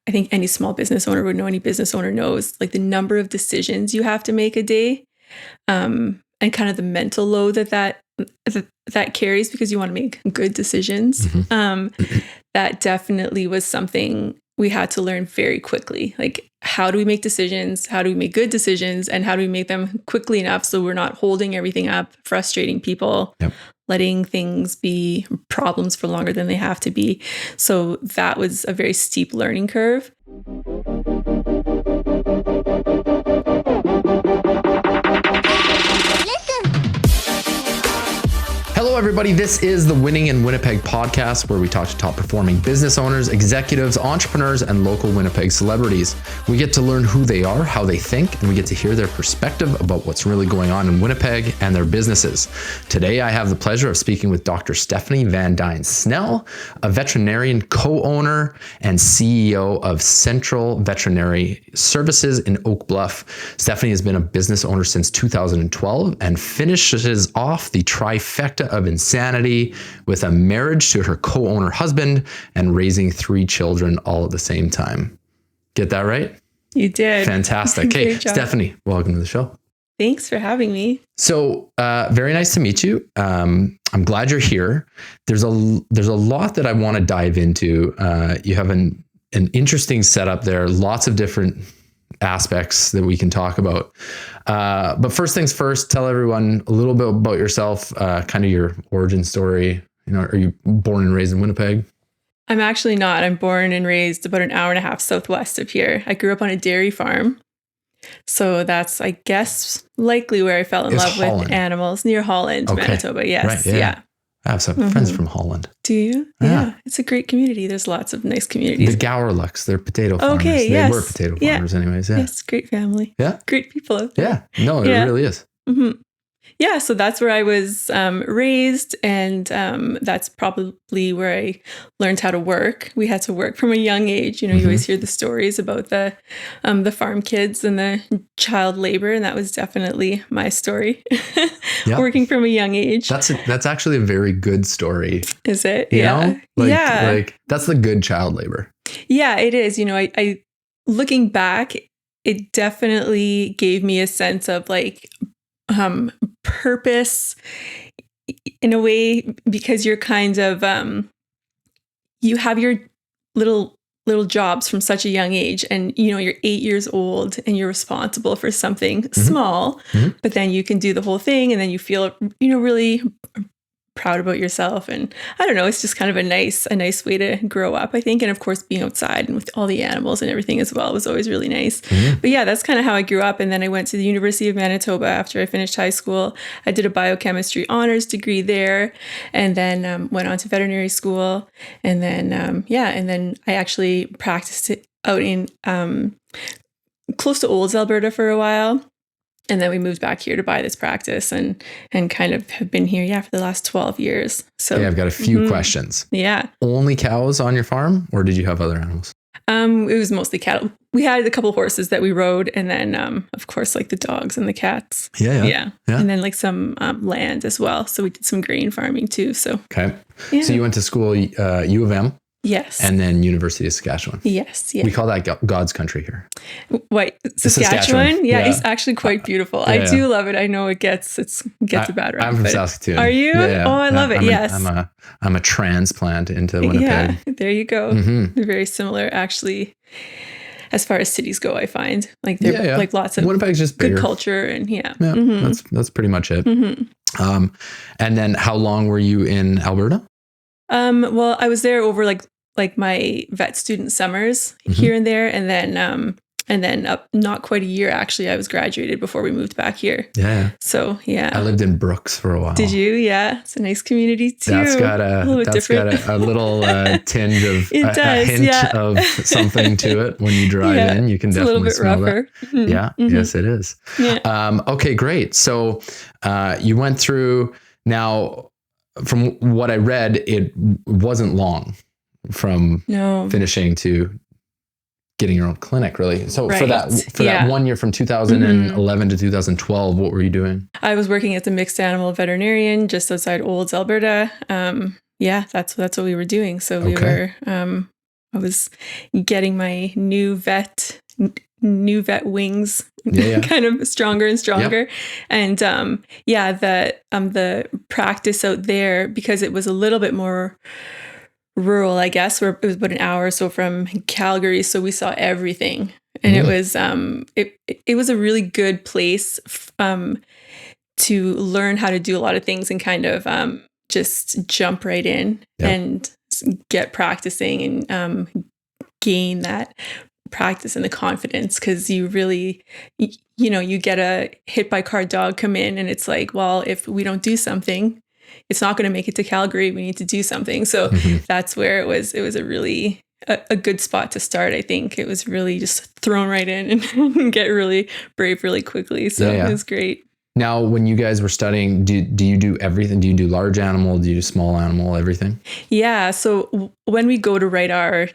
I think any small business owner would know, any business owner knows, like the number of decisions you have to make a day, and kind of the mental load that carries because you want to make good decisions. That definitely was something we had to learn very quickly. Like, how do we make decisions? How do we make good decisions? And how do we make them quickly enough so we're not holding everything up, frustrating people, letting things be problems for longer than they have to be. So that was a very steep learning curve. Hello, everybody. This is the Winning in Winnipeg podcast, where we talk to top performing business owners, executives, entrepreneurs, and local Winnipeg celebrities. We get to learn who they are, how they think, and we get to hear their perspective about what's really going on in Winnipeg and their businesses. Today, I have the pleasure of speaking with Dr. Stephanie Van Dyne-Snell, a veterinarian co-owner and CEO of Central Veterinary Services in Oak Bluff. Stephanie has been a business owner since 2012 and finishes off the trifecta of insanity with a marriage to her co-owner husband and raising 3 children all at the same time. Get that right? You did. Fantastic. Hey, Stephanie, welcome to the show. Thanks for having me. So, very nice to meet you. I'm glad you're here. There's a lot that I want to dive into. You have an interesting setup there, lots of different aspects that we can talk about. But first things first, tell everyone a little bit about yourself, kind of your origin story. You know, are you born and raised in Winnipeg? I'm actually not. I'm born and raised about an hour and a half southwest of here. I grew up on a dairy farm. So that's, I guess, likely where I fell in love with animals, near Holland, Manitoba. Yes. Right, yeah. I have some friends from Holland. Do you? Yeah. It's a great community. There's lots of nice communities. The Gowerlucks, they're potato farmers. Okay, They were potato farmers anyways. Yeah. Yes, great family. Yeah. Great people out there. Yeah. No, it really is. Mm-hmm. Yeah, so that's where I was raised, and that's probably where I learned how to work. We had to work from a young age. You know, you always hear the stories about the farm kids and the child labor, and that was definitely my story. Working from a young age. That's actually a very good story. Is it? You know? Like that's the good child labor. Yeah, it is. You know, I looking back, it definitely gave me a sense of like purpose in a way, because you're kind of you have your little jobs from such a young age, and you know, you're 8 years old and you're responsible for something small, but then you can do the whole thing, and then you feel, you know, really proud about yourself. And I don't know, it's just kind of a nice way to grow up, I think. And of course, being outside and with all the animals and everything as well was always really nice. But yeah, that's kind of how I grew up. And then I went to the University of Manitoba after I finished high school. I did a biochemistry honors degree there, and then went on to veterinary school. And then, and then I actually practiced it out in close to Olds, Alberta for a while. And then we moved back here to buy this practice and kind of have been here, for the last 12 years. So I've got a few questions. Yeah. Only cows on your farm, or did you have other animals? It was mostly cattle. We had a couple of horses that we rode, and then, of course, like the dogs and the cats. Yeah. And then like some land as well. So we did some grain farming too. So okay. Yeah. So you went to school, U of M. Yes. And then University of Saskatchewan. Yes. Yeah. We call that God's country here. What? Saskatchewan? Yeah, it's actually quite beautiful. I do love it. I know it gets a bad rap. I'm from Saskatoon. Are you? Yeah. Oh, I love it. Yes. I'm a transplant into Winnipeg. Yeah, there you go. They're very similar, actually. As far as cities go, I find like they're like lots of Winnipeg's just bigger. Good culture, and that's pretty much it. And then how long were you in Alberta? Well, I was there over like my vet student summers here and there. And then not quite a year, actually, I was graduated before we moved back here. Yeah. So, yeah. I lived in Brooks for a while. Did you? Yeah. It's a nice community too. That's got a little tinge of, a hint of something to it. When you drive in, you can definitely smell that. Yeah. Yes, it is. Yeah. Okay, great. So you went through, now from what I read, it wasn't long from finishing to getting your own clinic, really. So for that 1 year from 2011 to 2012, what were you doing? I was working as a mixed animal veterinarian just outside Olds, Alberta. That's what we were doing. So we were was getting my new vet wings kind of stronger and stronger. Yep. And the practice out there, because it was a little bit more rural, I guess, where it was about an hour or so from Calgary, so we saw everything. And it was it was a really good place to learn how to do a lot of things and kind of just jump right in and get practicing and gain that practice and the confidence, because you really, you get a hit by car dog come in and it's like, well, if we don't do something, it's not going to make it to Calgary. We need to do something. So that's where it was a really a good spot to start. I think it was really just thrown right in and get really brave really quickly. So it was great. Now, when you guys were studying, do you do everything? Do you do large animal? Do you do small animal? Everything? Yeah. So when we go to write our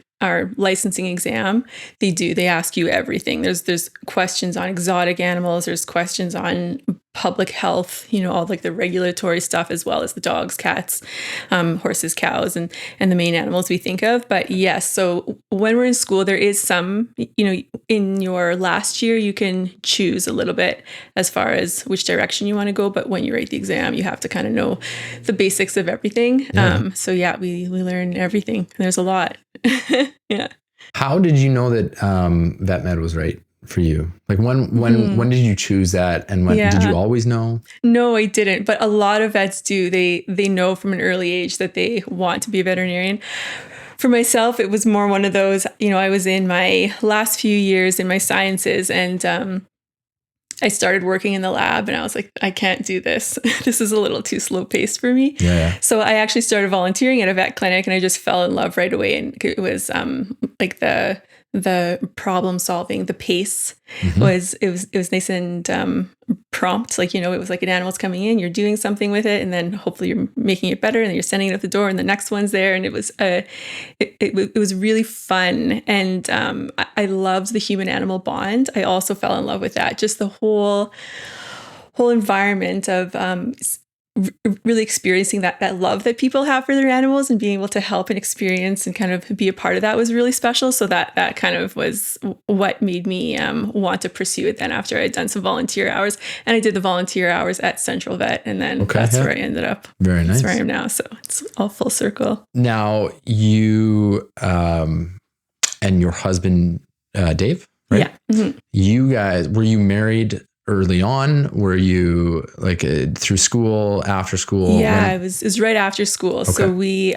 licensing exam, they ask you everything. There's questions on exotic animals. There's questions on public health, all like the regulatory stuff, as well as the dogs, cats, horses, cows, and the main animals we think of. But yes, so when we're in school, there is some, in your last year, you can choose a little bit as far as which direction you want to go. But when you write the exam, you have to kind of know the basics of everything. So yeah, we learn everything. There's a lot. Yeah. How did you know that vet med was right for you? Like when did you choose that, and when did you always know? No, I didn't. But a lot of vets do. They know from an early age that they want to be a veterinarian. For myself, it was more one of those, I was in my last few years in my sciences, and I started working in the lab, and I was like, I can't do this. This is a little too slow paced for me. Yeah. So I actually started volunteering at a vet clinic, and I just fell in love right away. And it was like the problem solving, the pace was nice and prompt. Like, it was like an animal's coming in, you're doing something with it, and then hopefully you're making it better, and then you're sending it out the door, and the next one's there. And it was it was really fun, and I loved the human animal bond. I also fell in love with that, just the whole environment of really experiencing that love that people have for their animals, and being able to help and experience and kind of be a part of that was really special. So that kind of was what made me want to pursue it then, after I'd done some volunteer hours. And I did the volunteer hours at Central Vet, and then that's where I ended up. Very nice. That's where I am now. So it's all full circle. Now you and your husband, Dave, right? Yeah. You guys, were you married early on? Were you like through school, after school? Yeah, it was right after school. Okay. So we,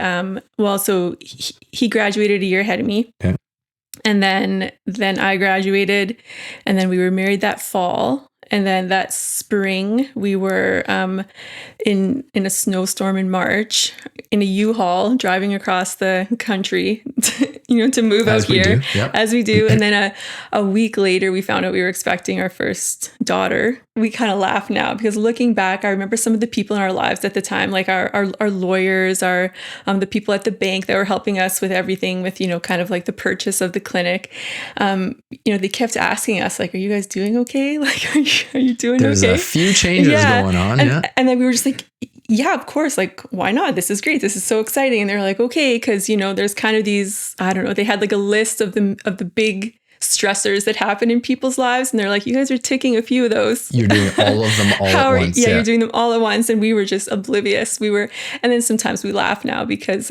so he graduated a year ahead of me. Okay. And then I graduated, and then we were married that fall. And then that spring, we were in a snowstorm in March in a U-Haul driving across the country, to move out here, as we do. And then a week later, we found out we were expecting our first daughter. We kind of laugh now, because looking back, I remember some of the people in our lives at the time, like our lawyers, the people at the bank that were helping us with everything, with, kind of like the purchase of the clinic. They kept asking us, like, are you guys doing okay? Like, are you doing There's okay? There's a few changes going on. And then we were just like, yeah, of course. Like, why not? This is great. This is so exciting. And they're like, okay, because, there's kind of these, I don't know, they had like a list of the big stressors that happen in people's lives. And they're like, you guys are ticking a few of those. You're doing all of them all at once. Yeah, you're doing them all at once. And we were just oblivious. And then sometimes we laugh now, because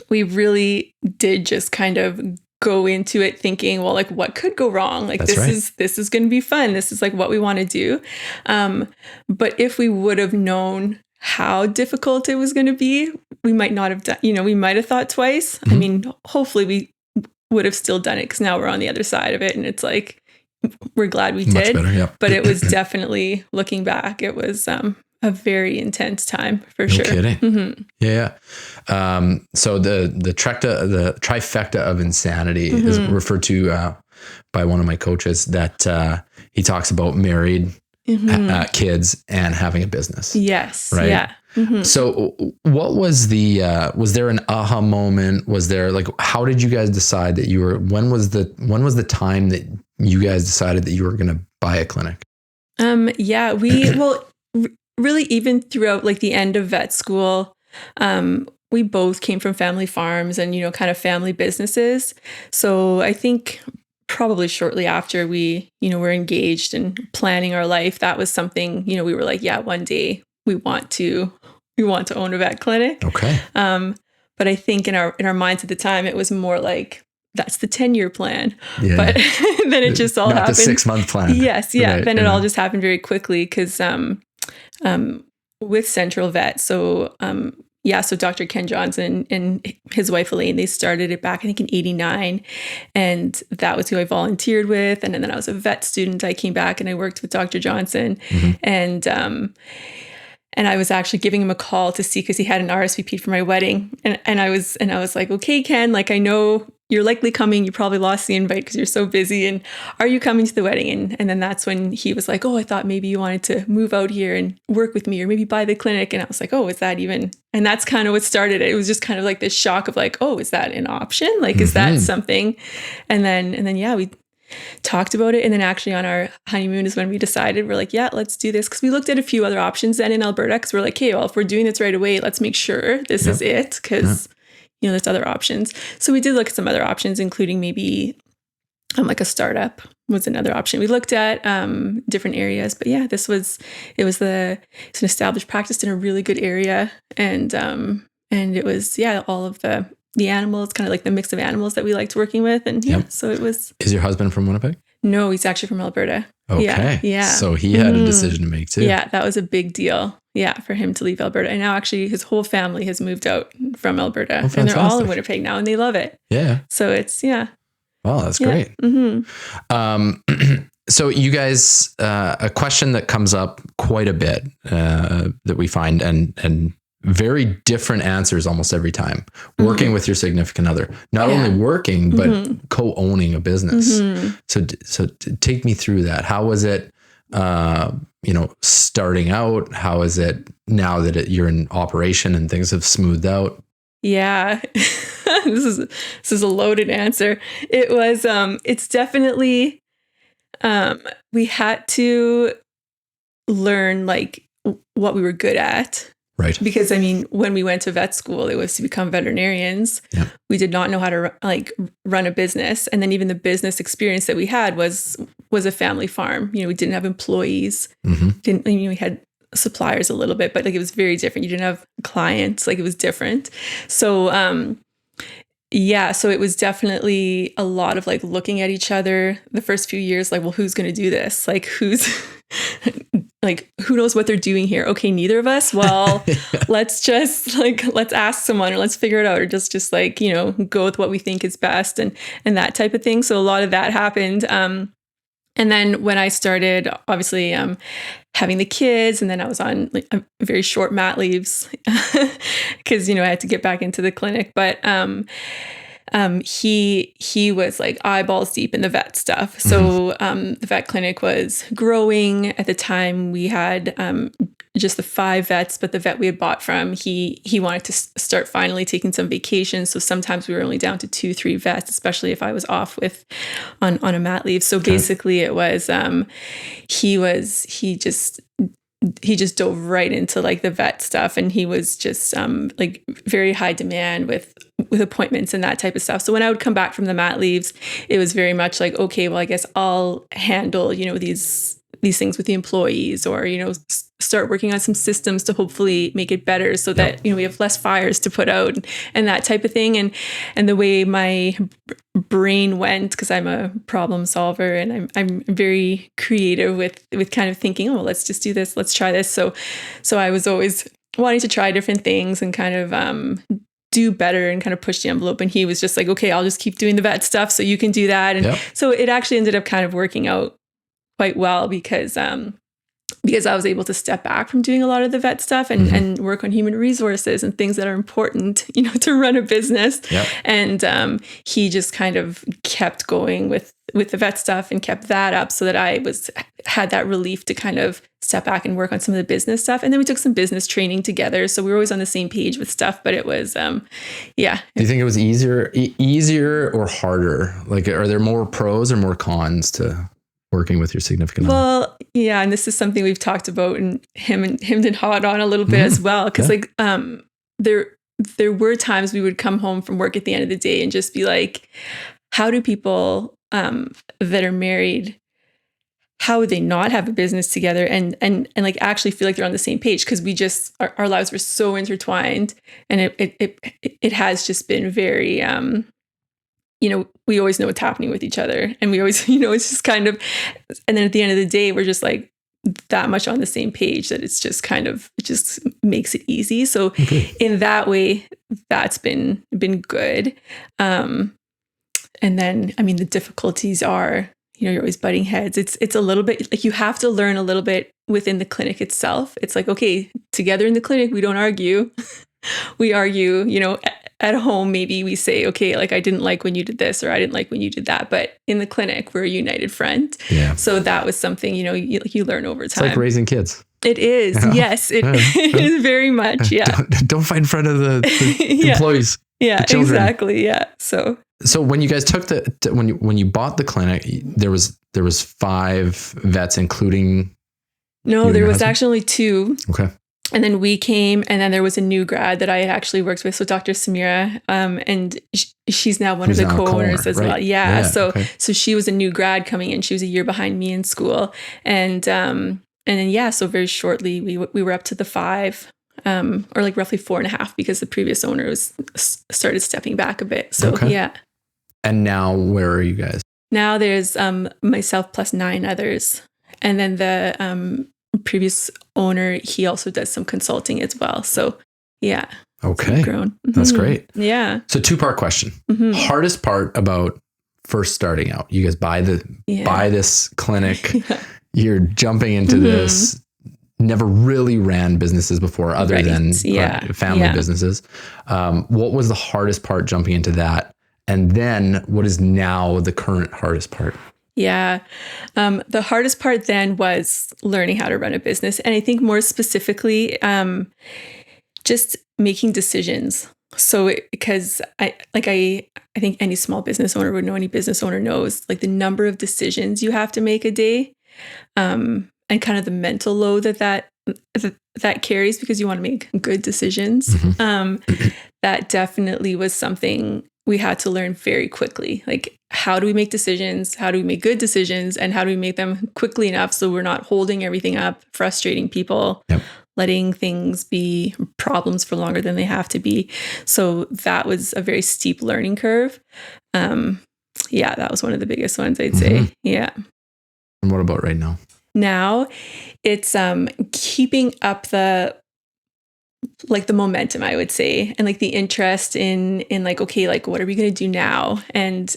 we really did just kind of go into it thinking, well, like, what could go wrong? Like, this is going to be fun. This is like what we want to do. But if we would have known how difficult it was going to be, we might not have done, we might have thought twice. I mean, hopefully we would have still done it, because now we're on the other side of it. And it's like, we're glad we did. Much better, yeah. But it was definitely, looking back, it was a very intense time for sure. No kidding. Yeah. So the trifecta of insanity is referred to by one of my coaches, that he talks about married, kids, and having a business. Yes. Right. Yeah. So what was was there an aha moment? Was there, like, how did you guys decide that when was the time that you guys decided that you were going to buy a clinic? Really, even throughout like the end of vet school, we both came from family farms and, kind of family businesses. So I think probably shortly after we, were engaged and planning our life, that was something, we were like, yeah, one day we want to own a vet clinic. Okay. But I think in our minds at the time, it was more like, that's the 10-year plan. Yeah, but then it just all not happened. The 6-month plan. Yes. Yeah. Right, then it all just happened very quickly because with Central Vet. So, so Dr. Ken Johnson and his wife Elaine, they started it back, I think, in 89. And that was who I volunteered with. And then I was a vet student. I came back and I worked with Dr. Johnson. And I was actually giving him a call to see, because he had an RSVP for my wedding. And I was like, okay, Ken, like, I know you're likely coming. You probably lost the invite because you're so busy. And are you coming to the wedding? And then that's when he was like, oh, I thought maybe you wanted to move out here and work with me or maybe buy the clinic. And I was like, oh, is that even? And that's kind of what started it. It was just kind of like this shock of like, oh, is that an option? Like, is that something? And then, yeah, we talked about it. And then actually on our honeymoon is when we decided, we're like, yeah, let's do this. Because we looked at a few other options then in Alberta, because we're like, hey, well, if we're doing this right away, let's make sure this is it. Because, there's other options. So we did look at some other options, including maybe like a startup was another option. We looked at different areas, but yeah, it's an established practice in a really good area. And it was, all of the animals, kind of like the mix of animals that we liked working with. And so it was. Is your husband from Winnipeg? No, he's actually from Alberta. Okay. Yeah. So he had a decision to make too. Yeah, that was a big deal. Yeah, for him to leave Alberta. And now actually his whole family has moved out from Alberta. Oh, and they're all in Winnipeg now and they love it. Yeah. So it's, Wow, that's great. Mm-hmm. So you guys, a question that comes up quite a bit that we find and very different answers almost every time. Working with your significant other, not only working, but co-owning a business. So take me through that. How was it, starting out? How is it now that you're in operation and things have smoothed out? Yeah, this is a loaded answer. It was, it's definitely, we had to learn like what we were good at. Right. Because when we went to vet school, it was to become veterinarians. Yeah. We did not know how to run a business. And then even the business experience that we had was a family farm. We didn't have employees. We had suppliers a little bit, but like it was very different. You didn't have clients, like it was different. So, so it was definitely a lot of like looking at each other the first few years, like, well, who's going to do this? Like who's like, who knows what they're doing here? Okay. Neither of us. Well, let's ask someone or let's figure it out or just go with what we think is best and that type of thing. So a lot of that happened. And then when I started, obviously, having the kids, and then I was on a very short mat leaves because, I had to get back into the clinic. But he was like eyeballs deep in the vet stuff. So the vet clinic was growing. At the time, we had just the 5 vets, but the vet we had bought from, he wanted to start finally taking some vacations. So sometimes we were only down to 2-3 vets, especially if I was off on a mat leave. So basically it was, he just dove right into like the vet stuff, and he was just like very high demand with appointments and that type of stuff. So when I would come back from the mat leaves, it was very much like, okay, well, I guess I'll handle, these things with the employees, or, start working on some systems to hopefully make it better so that, we have less fires to put out and that type of thing. And the way my brain went, because I'm a problem solver and I'm very creative with kind of thinking, oh, let's just do this. Let's try this. So I was always wanting to try different things and kind of, do better and kind of push the envelope. And he was just like, okay, I'll just keep doing the vet stuff so you can do that. And so it actually ended up kind of working out quite well because I was able to step back from doing a lot of the vet stuff and work on human resources and things that are important, to run a business. Yep. And he just kind of kept going with the vet stuff and kept that up so that I had that relief to kind of step back and work on some of the business stuff. And then we took some business training together. So we were always on the same page with stuff, but it was, Do you think it was easier or harder? Like, are there more pros or more cons to working with your significant other? Well, yeah. And this is something we've talked about and him and hot on a little bit as well. Cause there were times we would come home from work at the end of the day and just be like, how do people that are married, how would they not have a business together and like actually feel like they're on the same page? Because we just, our lives were so intertwined, and it has just been very, you know, we always know what's happening with each other, and we always, you know, it's just kind of, and then at the end of the day, we're just like that much on the same page that it's just kind of, it just makes it easy. So in that way, that's been good. And then, I mean, the difficulties are, you know, you're always butting heads. It's a little bit like you have to learn a little bit within the clinic itself. It's like, okay, together in the clinic, we don't argue. We argue, you know, at home, maybe we say, okay, like I didn't like when you did this, or I didn't like when you did that. But in the clinic, we're a united front. Yeah. So that was something, you know, you learn over time. It's like raising kids. It is. Yeah. Yes, it is very much. Yeah. Don't fight in front of the yeah. employees. Yeah, exactly. Yeah. So when you guys took when you bought the clinic, there was 5 vets, including. No, there was actually only 2. Okay. And then we came, and then there was a new grad that I had actually worked with. So Dr. Samira, and she's now one of the co-owners as well. Yeah. So she was a new grad coming in. She was a year behind me in school. And then, yeah, so very shortly we were up to the 5, or like roughly 4.5, because the previous owner started stepping back a bit. So yeah. And now where are you guys? Now there's myself plus 9 others. And then the previous owner, he also does some consulting as well. So yeah. Okay. So grown. That's great. Yeah. So 2-part question. Hardest part about first starting out. You guys buy this clinic. You're jumping into this. Never really ran businesses before other than family businesses. What was the hardest part jumping into that? And then what is now the current hardest part? Yeah. The hardest part then was learning how to run a business. And I think more specifically, just making decisions. So because I think any small business owner would know, any business owner knows, like the number of decisions you have to make a day, and kind of the mental load that carries, because you want to make good decisions. That definitely was something we had to learn very quickly. Like, how do we make decisions? How do we make good decisions? And how do we make them quickly enough so we're not holding everything up, frustrating people, letting things be problems for longer than they have to be? So that was a very steep learning curve. Yeah, that was one of the biggest ones, I'd say. Yeah. And what about right now? Now it's keeping up the momentum, I would say, and like the interest in like, okay, like what are we going to do now? And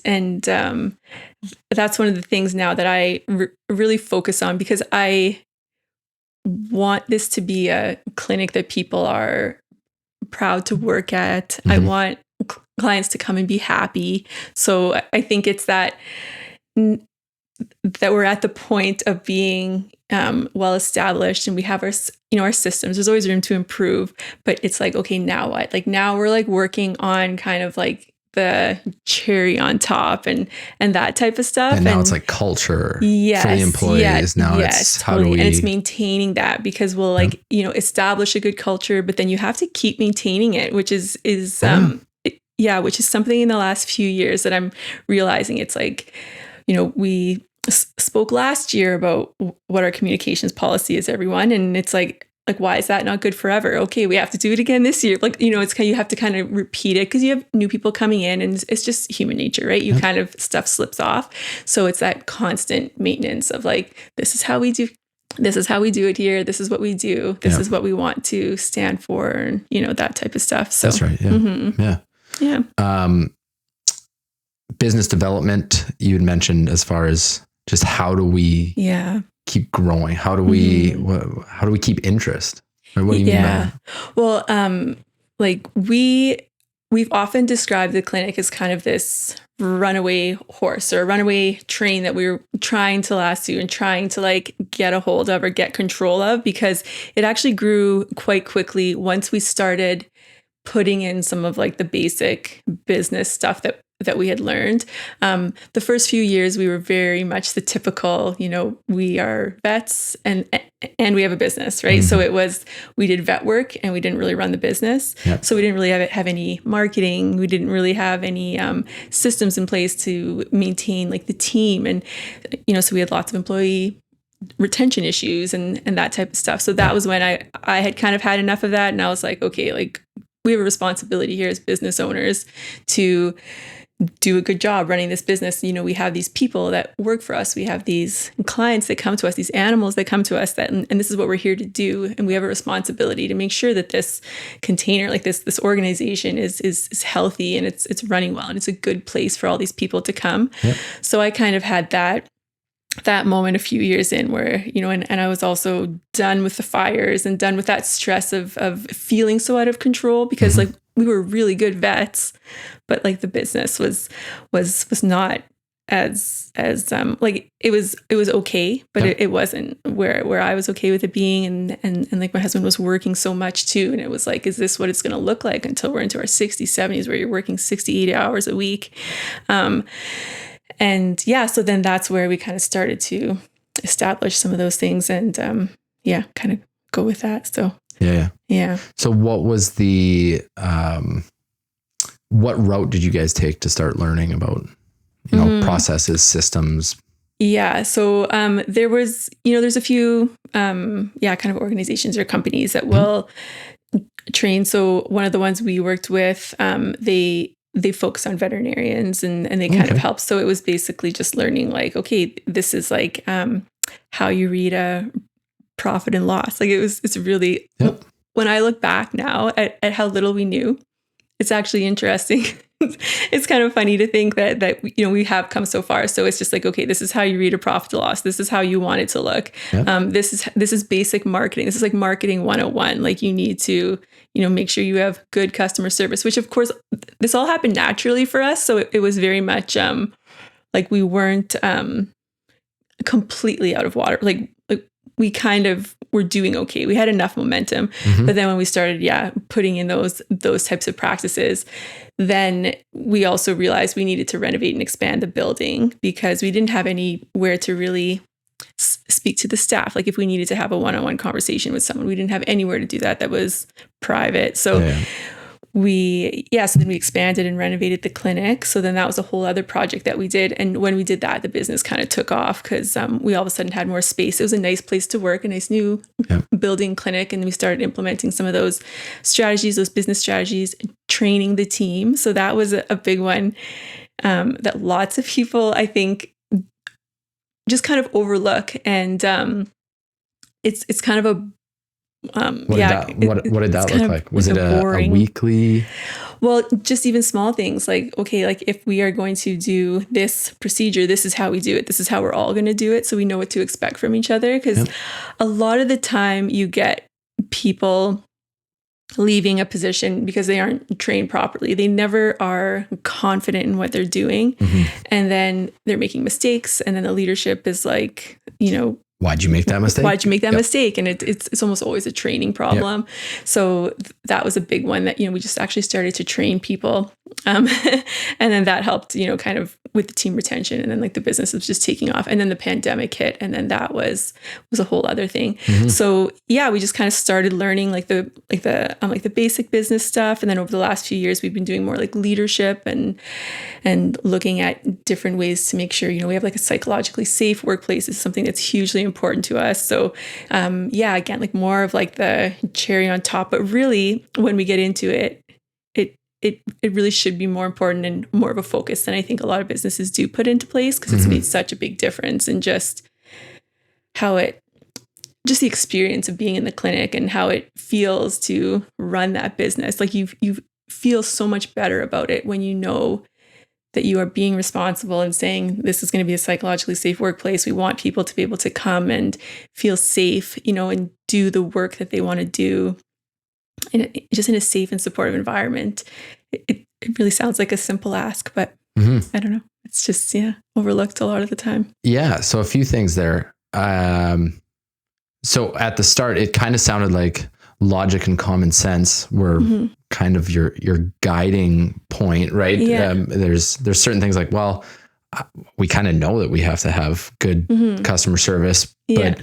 that's one of the things now that I really focus on, because I want this to be a clinic that people are proud to work at. I want clients to come and be happy. So I think it's that we're at the point of being well established, and we have our systems. There's always room to improve, but it's like, okay, now what? Like now we're like working on kind of like the cherry on top and that type of stuff. And now it's like culture for the employees. Now it's how do we, and it's maintaining that, because we'll like, establish a good culture, but then you have to keep maintaining it, which is which is something in the last few years that I'm realizing. It's like, we spoke last year about what our communications policy is, everyone. And it's like, why is that not good forever? Okay, we have to do it again this year. Like, it's kind of, you have to kind of repeat it, because you have new people coming in, and it's just human nature, right? You kind of, stuff slips off. So it's that constant maintenance of like, this is how we do it here. This is what we do. This is what we want to stand for, and, that type of stuff. So that's right. Yeah. Yeah. Business development, you had mentioned, as far as just how do we keep growing? How do we keep interest? Or what do you mean by that? Well, like we've often described the clinic as kind of this runaway horse or a runaway train that we were trying to lasso and trying to like get a hold of or get control of, because it actually grew quite quickly once we started putting in some of like the basic business stuff that that we had learned. The first few years, we were very much the typical, we are vets and we have a business, right? So it was, we did vet work and we didn't really run the business. Yep. So we didn't really have any marketing. We didn't really have any systems in place to maintain like the team. And, so we had lots of employee retention issues and that type of stuff. So that was when I had kind of had enough of that. And I was like, okay, like we have a responsibility here as business owners to do a good job running this business. We have these people that work for us. We have these clients that come to us, these animals that come to us and this is what we're here to do. And we have a responsibility to make sure that this container, like this organization is healthy and it's running well and it's a good place for all these people to come. Yep. So I kind of had that moment a few years in where, and I was also done with the fires and done with that stress of feeling so out of control because like we were really good vets, but like the business was not as like it was okay, but it wasn't where I was okay with it being. And like my husband was working so much too. And it was like, is this what it's going to look like until we're into our 60s, 70s, where you're working 60, 80 hours a week? And yeah, so then that's where we kind of started to establish some of those things and kind of go with that. So yeah. So what was the what route did you guys take to start learning about processes, systems? Yeah. So there was, there's a few kind of organizations or companies that will train. So one of the ones we worked with, they focus on veterinarians and they kind of help. So it was basically just learning like, okay, this is like how you read a profit and loss. Like it's really, when I look back now at how little we knew, it's actually interesting. It's kind of funny to think that we have come so far. So it's just like, okay, this is how you read a profit or loss. This is how you want it to look. This is basic marketing. This is like marketing 101. Like you need to, make sure you have good customer service, which of course this all happened naturally for us. So it was very much like we weren't completely out of water. Like we kind of were doing okay. We had enough momentum. But then when we started, putting in those types of practices, then we also realized we needed to renovate and expand the building because we didn't have anywhere to really speak to the staff. Like if we needed to have a one-on-one conversation with someone, we didn't have anywhere to do that. That was private. So so then we expanded and renovated the clinic. So then that was a whole other project that we did. And when we did that, the business kind of took off because we all of a sudden had more space. It was a nice place to work, a nice new building clinic. And we started implementing some of those strategies, those business strategies, training the team. So that was a big one that lots of people, I think, just kind of overlook. And it's kind of a what did that look like? Was it a weekly? Well, just even small things like, okay, like if we are going to do this procedure, this is how we do it. This is how we're all going to do it. So we know what to expect from each other. Because a lot of the time you get people leaving a position because they aren't trained properly. They never are confident in what they're doing. And then they're making mistakes. And then the leadership is like, why'd you make that mistake? Why'd you make that mistake? And it's almost always a training problem. So that was a big one that, we just actually started to train people. And then that helped, kind of with the team retention. And then like the business was just taking off. And then the pandemic hit. And then that was a whole other thing. So we just kind of started learning like the basic business stuff. And then over the last few years, we've been doing more like leadership and looking at different ways to make sure, we have like a psychologically safe workplace is something that's hugely important to us. So again, like more of like the cherry on top, but really when we get into it, it really should be more important and more of a focus than I think a lot of businesses do put into place because it's made such a big difference in just how just the experience of being in the clinic and how it feels to run that business. Like you feel so much better about it when you know that you are being responsible and saying, this is going to be a psychologically safe workplace. We want people to be able to come and feel safe, and do the work that they want to do just in a safe and supportive environment. It really sounds like a simple ask, but I don't know. It's just, overlooked a lot of the time. Yeah. So a few things there. So at the start, it kind of sounded like logic and common sense were kind of your guiding point, right? Yeah. There's certain things like, well, we kind of know that we have to have good customer service, but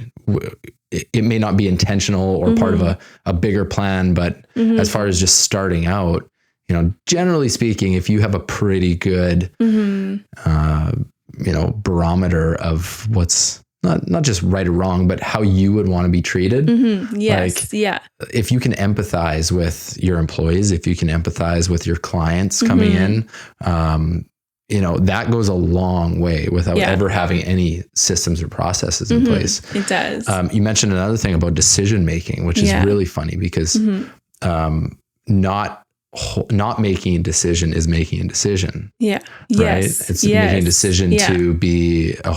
it may not be intentional or part of a bigger plan. But as far as just starting out, you know, generally speaking, if you have a pretty good, you know, barometer of what's not just right or wrong, but how you would want to be treated. Yes. Like, if you can empathize with your employees, if you can empathize with your clients coming in, you know, that goes a long way without ever having any systems or processes in place. It does. You mentioned another thing about decision making, which is really funny because not making a decision is making a decision. Yeah. Right. Yes. It's making a decision to be a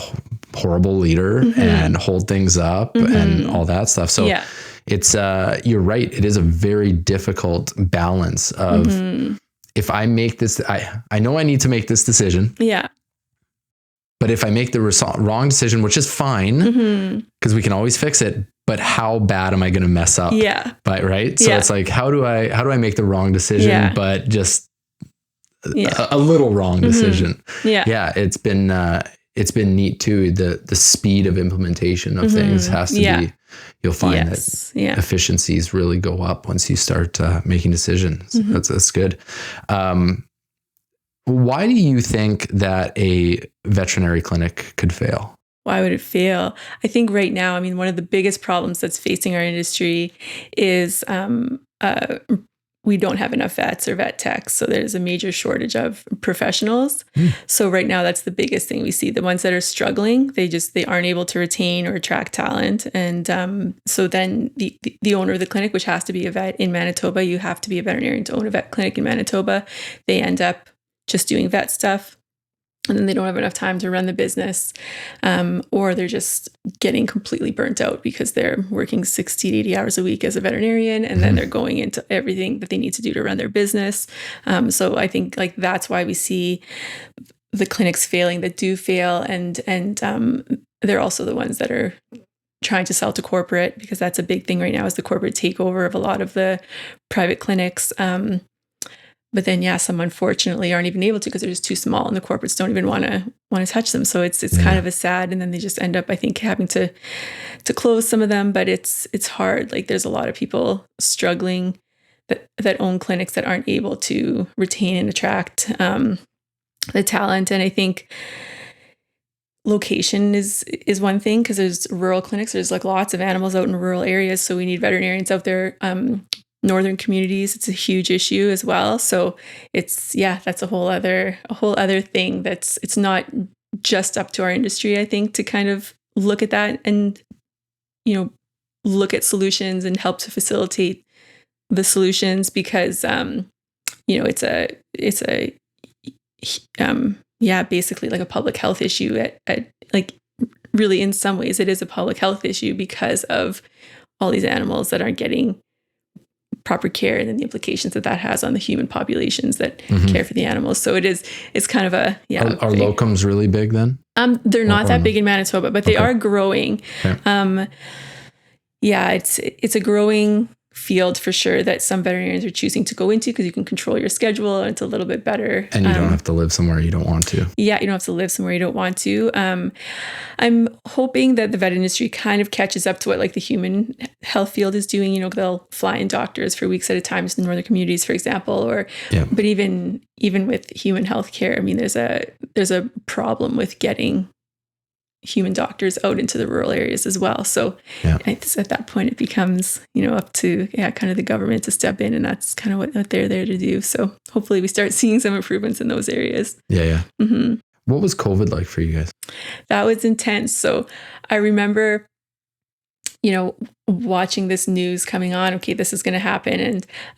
horrible leader and hold things up and all that stuff. So it's, you're right. It is a very difficult balance of, if I make this, I know I need to make this decision. Yeah. But if I make the wrong decision, which is fine, because we can always fix it, but how bad am I going to mess up? Yeah. But right. So it's like, how do I make the wrong decision, but just a little wrong decision? Yeah. It's been neat too. The speed of implementation of things has to be, you'll find that efficiencies really go up once you start making decisions. That's good. Why do you think that a veterinary clinic could fail? Why would it fail? I think right now, I mean, one of the biggest problems that's facing our industry is we don't have enough vets or vet techs. So there's a major shortage of professionals. So right now, that's the biggest thing we see. The ones that are struggling, they aren't able to retain or attract talent. And so then the owner of the clinic, which has to be a vet in Manitoba, you have to be a veterinarian to own a vet clinic in Manitoba. They end up just doing vet stuff. And then they don't have enough time to run the business, or they're just getting completely burnt out because they're working 60 to 80 hours a week as a veterinarian, and then they're going into everything that they need to do to run their business. So I think like that's why we see the clinics failing that do fail, and they're also the ones that are trying to sell to corporate, because that's a big thing right now, is the corporate takeover of a lot of the private clinics. But then, some unfortunately aren't even able to because they're just too small, and the corporates don't even want to touch them. So it's kind of a sad, and then they just end up, I think, having to close some of them. But it's hard. Like there's a lot of people struggling that own clinics that aren't able to retain and attract the talent. And I think location is one thing, because there's rural clinics. There's like lots of animals out in rural areas, so we need veterinarians out there. Northern communities, it's a huge issue as well. So that's a whole other thing. It's not just up to our industry, I think, to kind of look at that and, you know, look at solutions and help to facilitate the solutions, because you know, it's basically like a public health issue at like, really in some ways it is a public health issue because of all these animals that aren't getting proper care, and then the implications that has on the human populations that care for the animals. So it's kind of a Are locums really big then? They're not that big in Manitoba, but they are growing. Okay. It's a growing field for sure that some veterinarians are choosing to go into, because you can control your schedule and it's a little bit better. And you don't have to live somewhere you don't want to. Yeah, you don't have to live somewhere you don't want to. I'm hoping that the vet industry kind of catches up to what like the human health field is doing. You know, they'll fly in doctors for weeks at a time to the northern communities, for example, but even with human health care, I mean, there's a problem with getting human doctors out into the rural areas as well. So at that point, it becomes, you know, up to kind of the government to step in, and that's kind of what they're there to do. So hopefully we start seeing some improvements in those areas. What was COVID like for you guys? That was intense. So I remember, you know, watching this news coming on, okay, this is going to happen.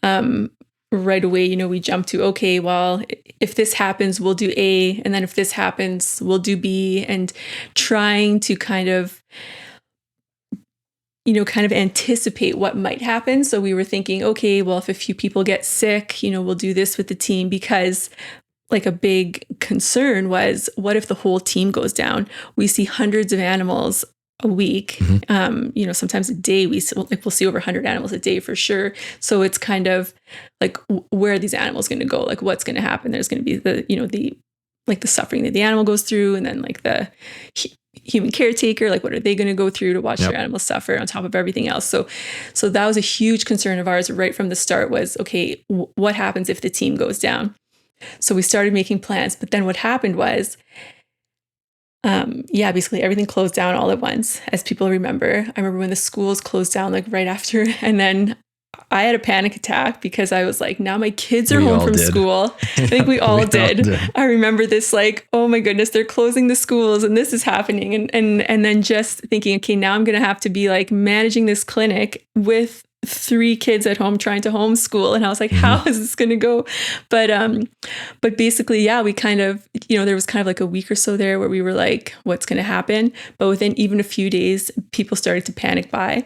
And right away, you know, we jumped to, okay, well, if this happens, we'll do A. And then if this happens, we'll do B. And trying to kind of anticipate what might happen. So we were thinking, okay, well, if a few people get sick, you know, we'll do this with the team, because like a big concern was, what if the whole team goes down? We see hundreds of animals a week. Sometimes a day we'll see over 100 animals a day for sure. So it's kind of like, where are these animals going to go? Like, what's going to happen? There's going to be the suffering that the animal goes through, and then like the human caretaker, like what are they going to go through to watch their animals suffer on top of everything else. So that was a huge concern of ours right from the start, was, okay, what happens if the team goes down? So we started making plans, but then what happened was, basically everything closed down all at once, as people remember. I remember when the schools closed down, like right after, and then I had a panic attack because I was like, now my kids are home from school. I think we all did. I remember this, like, oh my goodness, they're closing the schools and this is happening. And then just thinking, okay, now I'm going to have to be like managing this clinic with 3 kids at home trying to homeschool. And I was like, how is this going to go? But basically, we kind of, there was kind of like a week or so there where we were like, what's going to happen? But within even a few days, people started to panic buy.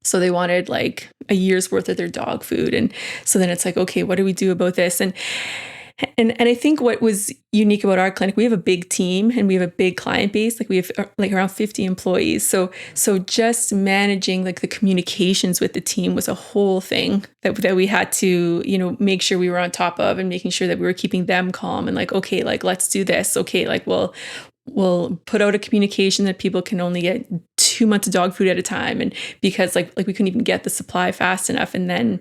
So they wanted like a year's worth of their dog food. And so then it's like, okay, what do we do about this? And I think what was unique about our clinic, we have a big team and we have a big client base. Like we have like around 50 employees. So just managing like the communications with the team was a whole thing that we had to, make sure we were on top of, and making sure that we were keeping them calm and like, okay, like, let's do this. Okay. Like, we'll put out a communication that people can only get 2 months of dog food at a time. And because like we couldn't even get the supply fast enough. And then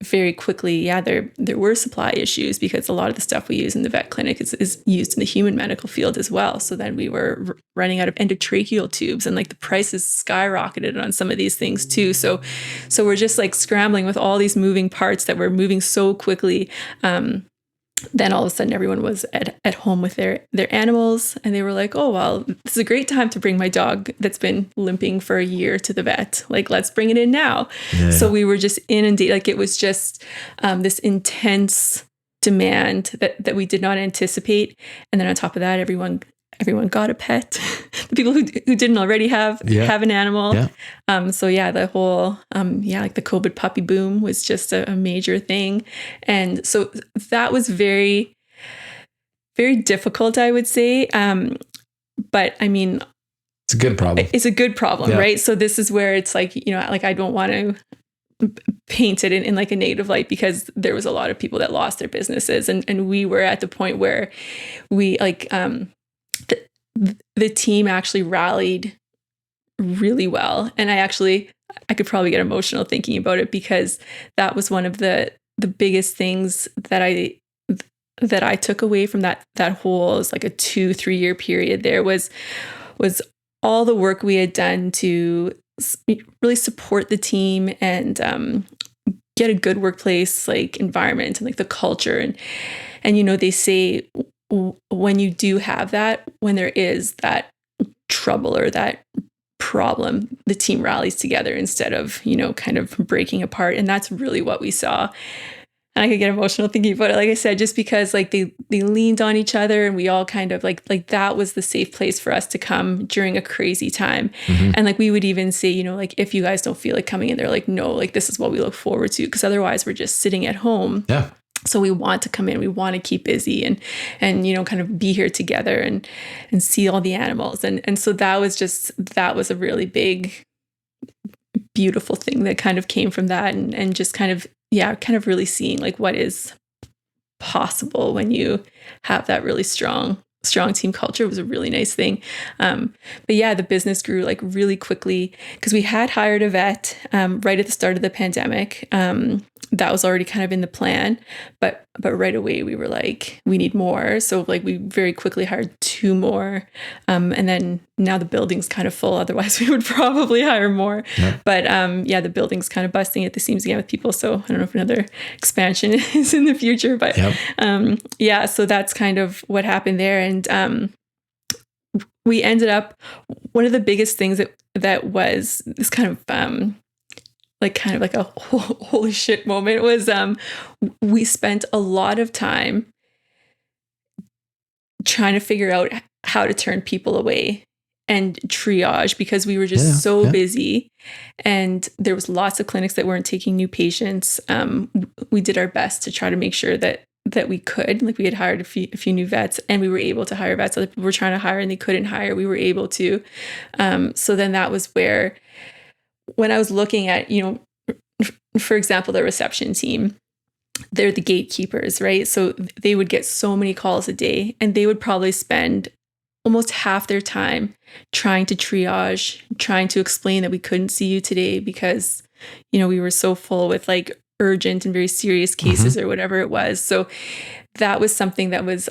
very quickly, there were supply issues, because a lot of the stuff we use in the vet clinic is used in the human medical field as well. So then we were running out of endotracheal tubes, and like the prices skyrocketed on some of these things too. So we're just like scrambling with all these moving parts that were moving so quickly. Then all of a sudden everyone was at home with their animals, and they were like, oh, well, this is a great time to bring my dog that's been limping for a year to the vet. Like, let's bring it in now. Yeah. So we were just inundated. Like, it was just this intense demand that we did not anticipate. And then on top of that, everyone got a pet. The people who didn't already have an animal. Yeah. So the whole, like the COVID puppy boom was just a major thing. And so that was very, very difficult, I would say. But I mean, it's a good problem. It's a good problem, right? So this is where it's like, like I don't want to paint it in like a negative light, because there was a lot of people that lost their businesses. And we were at the point where we like, the team actually rallied really well. And I could probably get emotional thinking about it, because that was one of the biggest things that I took away from that whole, it was like a 2-3 year period there, was all the work we had done to really support the team and get a good workplace like environment and like the culture. And they say, when you do have that, when there is that trouble or that problem, the team rallies together instead of, kind of breaking apart. And that's really what we saw. And I could get emotional thinking about it, like I said, just because like they leaned on each other, and we all kind of like that was the safe place for us to come during a crazy time. Mm-hmm. And like we would even say, like, if you guys don't feel like coming in, they're like, no, like this is what we look forward to, because otherwise we're just sitting at home. Yeah. So we want to come in, we want to keep busy and kind of be here together and see all the animals. And so that was a really big, beautiful thing that kind of came from that, and just kind of really seeing like what is possible when you have that really strong team culture was a really nice thing. But the business grew like really quickly, because we had hired a vet right at the start of the pandemic. That was already kind of in the plan, but right away we were like, we need more. So like we very quickly hired 2 more. And then now the building's kind of full. Otherwise we would probably hire more. Yeah. But the building's kind of busting at the seams again with people. So I don't know if another expansion is in the future, but so that's kind of what happened there. And we ended up, one of the biggest things that was this kind of like a holy shit moment was we spent a lot of time trying to figure out how to turn people away and triage, because we were just so busy, and there was lots of clinics that weren't taking new patients. We did our best to try to make sure that that we could. Like we had hired a few new vets, and we were able to hire vets. Other people were trying to hire and they couldn't hire. We were able to. So then that was where, when I was looking at, for example, the reception team, they're the gatekeepers, right? So they would get so many calls a day, and they would probably spend almost half their time trying to triage, trying to explain that we couldn't see you today because, we were so full with like urgent and very serious cases or whatever it was. So that was something that was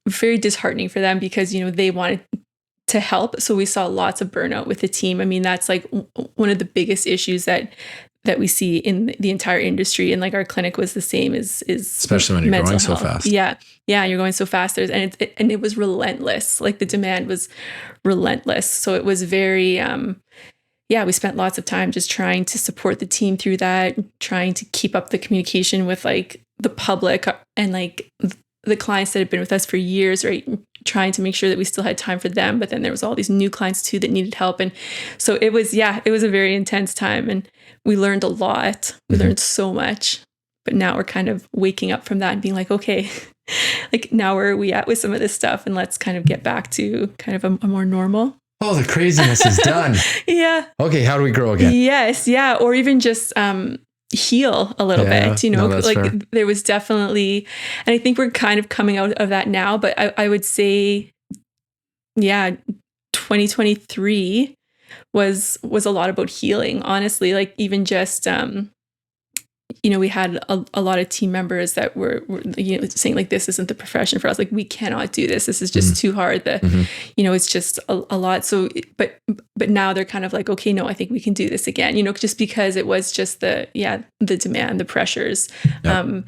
very disheartening for them because, they wanted to help. So we saw lots of burnout with the team. I mean, that's like one of the biggest issues that we see in the entire industry. And like our clinic was the same is especially when you're growing so fast. Yeah. You're going so fast. And it was relentless. Like the demand was relentless. So it was very, we spent lots of time just trying to support the team through that, trying to keep up the communication with like the public and like the clients that had been with us for years, right? Trying to make sure that we still had time for them. But then there was all these new clients too that needed help. And so it was a very intense time, and we learned a lot. We learned so much, but now we're kind of waking up from that and being like, okay, like now where are we at with some of this stuff? And let's kind of get back to kind of a more normal. Oh, the craziness is done. Yeah. Okay. How do we grow again? Yes. Yeah. Or even just, heal a little bit, no, that's like fair. There was definitely, and I think we're kind of coming out of that now, but I would say, 2023 was a lot about healing, honestly. Like even just, we had a lot of team members that were saying like, this isn't the profession for us. Like we cannot do this. This is just too hard. It's just a lot. So, but now they're kind of like, okay, no, I think we can do this again, just because it was just the demand, the pressures. Yep.